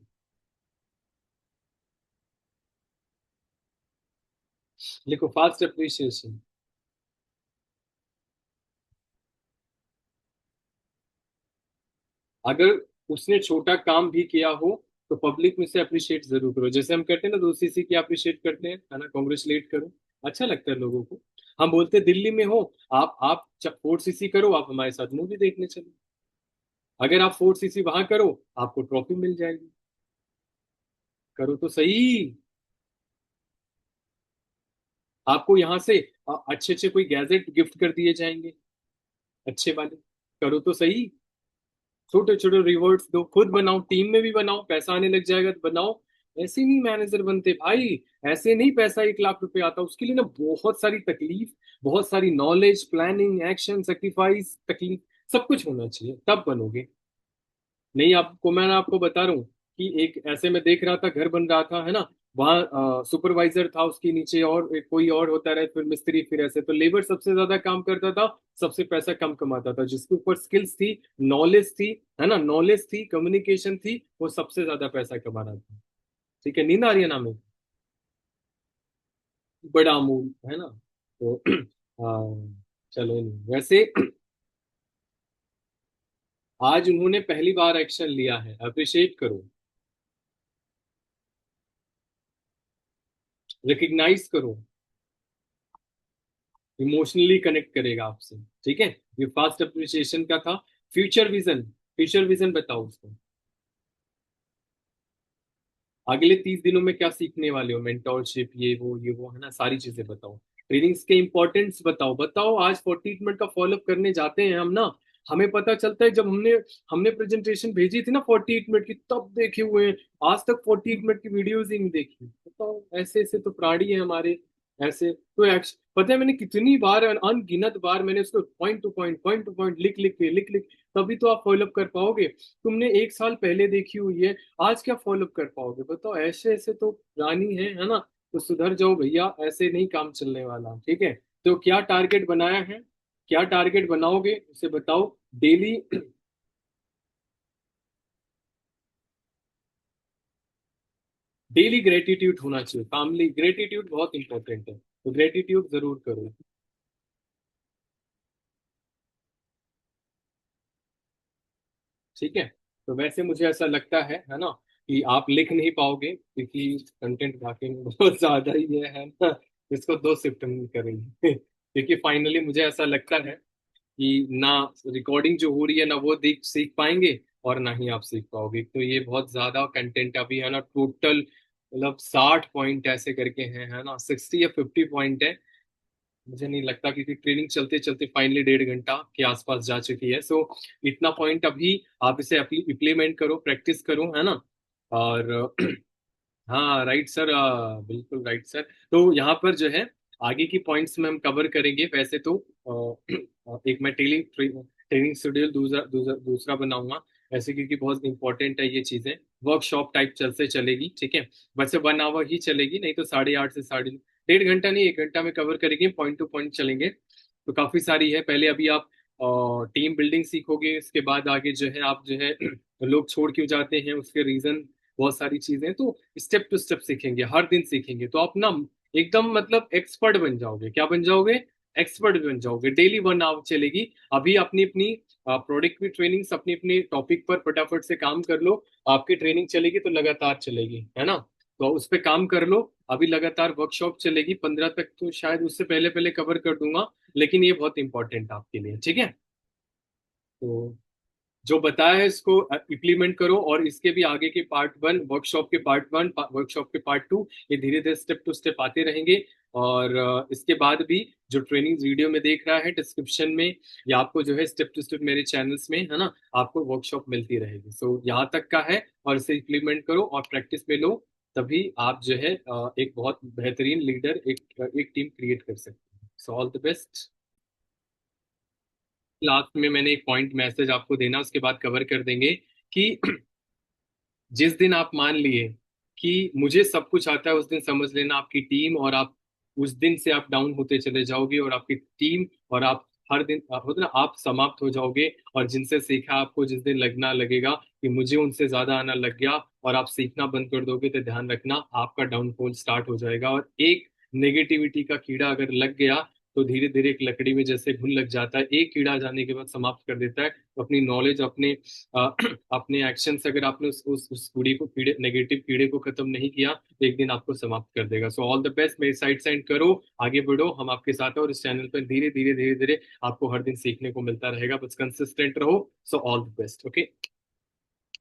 लिखो फास्ट अप्रिशिएशन। अगर उसने छोटा काम भी किया हो तो पब्लिक में से अप्रिशिएट जरूर करो, जैसे हम करते हैं ना, 2 सीसी की अप्रिशिएट करते हैं, है ना, कॉन्ग्रेचुलेट करो। अच्छा लगता है लोगों को। हम बोलते हैं दिल्ली में हो, आप 4 सीसी करो, आप हमारे साथ मूवी देखने चलो। अगर आप 4 सीसी वहां करो, आपको ट्रॉफी मिल जाएगी। करो तो सही। आपको यहाँ से अच्छे अच्छे कोई गैजेट गिफ्ट कर दिए जाएंगे, अच्छे वाले। करो तो सही। छोटे छोटे रिवॉर्ड्स दो, खुद बनाओ, टीम में भी बनाओ, पैसा आने लग जाएगा तो बनाओ। ऐसे नहीं मैनेजर बनते भाई। ऐसे नहीं पैसा 1 लाख रुपए आता, उसके लिए ना बहुत सारी तकलीफ, बहुत सारी नॉलेज, प्लानिंग, एक्शन, सेक्रीफाइस, तकलीफ, सब कुछ होना चाहिए, तब बनोगे। नहीं, आपको मैं आपको बता रहा हूँ कि एक ऐसे मैं देख रहा था, घर बन रहा था, है ना, वहाँ सुपरवाइजर था, उसके नीचे और कोई और होता रहे, फिर मिस्त्री, फिर ऐसे, तो लेबर सबसे ज्यादा काम करता था, सबसे पैसा कम कमाता था। जिसके ऊपर स्किल्स थी, नॉलेज थी, है ना, नॉलेज थी, कम्युनिकेशन थी, वो सबसे ज्यादा पैसा कमा रहा था। ठीक है, नींद आ रही है ना में। बड़ा अमूल, है ना। तो चलो, वैसे आज उन्होंने पहली बार एक्शन लिया है, अप्रिशिएट करो, रिकग्नाइज करो। इमोशनली कनेक्ट करेगा आपसे। ठीक है। ये फास्ट अप्रिसिएशन का था। Future vision. फ्यूचर विजन बताओ उसको। अगले 30 दिनों में क्या सीखने वाले हो, मेंटोरशिप, ये वो है ना, सारी चीजें बताओ। ट्रेनिंग्स के इंपॉर्टेंस बताओ। बताओ, आज 40 मिनट का फॉलोअप करने जाते हैं हम ना, हमें पता चलता है जब हमने हमने प्रेजेंटेशन भेजी थी ना 48 मिनट की, तब देखे हुए हैं। आज तक 48 मिनट की वीडियोज ही नहीं देखी। बताओ, ऐसे ऐसे तो प्राणी है हमारे। ऐसे तो पता है मैंने कितनी बार, अनगिनत बार मैंने उसको पॉइंट टू पॉइंट लिख लिख के लिख लिख, तभी तो आप फॉलोअप कर पाओगे। तुमने 1 साल पहले देखी हुई है, आज क्या फॉलोअप कर पाओगे, बताओ। ऐसे ऐसे तो रानी है ना। तो सुधर जाओ भैया, ऐसे नहीं काम चलने वाला। ठीक है। तो क्या टारगेट बनाया है, क्या टारगेट बनाओगे उसे बताओ। डेली। डेली ग्रेटिट्यूड होना चाहिए, फैमिली ग्रेटिट्यूड बहुत इंपॉर्टेंट है, तो ग्रेटिट्यूड जरूर करो। ठीक है। तो वैसे मुझे ऐसा लगता है ना, कि आप लिख नहीं पाओगे क्योंकि कंटेंट बाकी में बहुत ज्यादा ही है ना। इसको 2 शिफ्ट में करेंगे क्योंकि फाइनली मुझे ऐसा लगता है कि ना रिकॉर्डिंग जो हो रही है ना वो देख सीख पाएंगे, और ना ही आप सीख पाओगे। तो ये बहुत ज्यादा कंटेंट अभी है ना, टोटल मतलब 60 पॉइंट ऐसे करके हैं, है ना, 60 या 50 पॉइंट है। मुझे नहीं लगता, क्योंकि ट्रेनिंग चलते चलते फाइनली 1.5 घंटा के आसपास जा चुकी है। सो इतना पॉइंट अभी आप इसे इम्प्लीमेंट करो, प्रैक्टिस करो, है ना। और हाँ राइट सर, बिल्कुल राइट सर। तो यहाँ पर जो है आगे की पॉइंट्स में हम कवर करेंगे। वैसे तो एक मैं ट्रेनिंग ट्रेनिंग शेड्यूल दूसरा दूसरा दूसरा बनाऊंगा ऐसे, क्योंकि बहुत इंपॉर्टेंट है ये चीजें। वर्कशॉप टाइप चल से चलेगी, ठीक है। वैसे 1 आवर ही चलेगी, नहीं तो 8:30 से साढ़े 1.5 घंटा नहीं, 1 घंटा में कवर करेंगे, पॉइंट टू पॉइंट चलेंगे। तो काफी सारी है। पहले अभी आप टीम बिल्डिंग सीखोगे, इसके बाद आगे जो है आप जो है लोग छोड़ क्यों जाते हैं उसके रीजन, बहुत सारी चीजें। तो स्टेप टू स्टेप सीखेंगे, हर दिन सीखेंगे, तो आप ना एकदम मतलब एक्सपर्ट बन जाओगे। क्या बन जाओगे? एक्सपर्ट बन जाओगे। डेली 1 आवर चलेगी। अभी अपनी अपनी प्रोडक्ट की ट्रेनिंग्स अपनी अपनी टॉपिक पर फटाफट से काम कर लो। आपकी ट्रेनिंग चलेगी तो लगातार चलेगी, है ना। तो उस पर काम कर लो। अभी लगातार वर्कशॉप चलेगी 15 तक, तो शायद उससे पहले पहले कवर कर दूंगा, लेकिन ये बहुत इंपॉर्टेंट है आपके लिए। ठीक है। तो जो बताया है इसको इम्प्लीमेंट करो, और इसके भी आगे के पार्ट 1, वर्कशॉप के पार्ट 1, वर्कशॉप के पार्ट 2, ये धीरे धीरे स्टेप टू स्टेप आते रहेंगे। और इसके बाद भी जो ट्रेनिंग वीडियो में देख रहा है डिस्क्रिप्शन में, या आपको जो है स्टेप टू स्टेप मेरे चैनल्स में, है ना, आपको वर्कशॉप मिलती रहेगी। सो यहाँ तक का है, और इसे इम्प्लीमेंट करो और प्रैक्टिस में लो, तभी आप जो है एक बहुत बेहतरीन लीडर, एक टीम क्रिएट कर सकते हैं। So all the best. Last में मैंने एक पॉइंट मैसेज आपको देना, उसके बाद कवर कर देंगे कि जिस दिन आप मान लिए कि मुझे सब कुछ आता है, उस दिन समझ लेना आपकी टीम और आप उस दिन से आप डाउन होते चले जाओगे, और आपकी टीम और आप हर दिन होता ना, आप समाप्त हो जाओगे। और जिनसे सीखा आपको जिस दिन लगना लगेगा कि मुझे उनसे ज्यादा आना लग गया, और आप सीखना बंद कर दोगे, तो ध्यान रखना आपका डाउनफॉल स्टार्ट हो जाएगा। और एक नेगेटिविटी का कीड़ा अगर लग गया, तो धीरे धीरे एक लकड़ी में जैसे घुन लग जाता है, एक कीड़ा जाने के बाद समाप्त कर देता है। तो अपनी नॉलेज, अपने अपने एक्शन से अगर आपने उस कीड़े को, कीड़े नेगेटिव कीड़े को खत्म नहीं किया, तो एक दिन आपको समाप्त कर देगा। सो ऑल द बेस्ट, मेरी साइड साइड करो, आगे बढ़ो, हम आपके साथ हैं। और इस चैनल पर धीरे धीरे धीरे धीरे आपको हर दिन सीखने को मिलता रहेगा, बस कंसिस्टेंट रहो। So all the best, okay.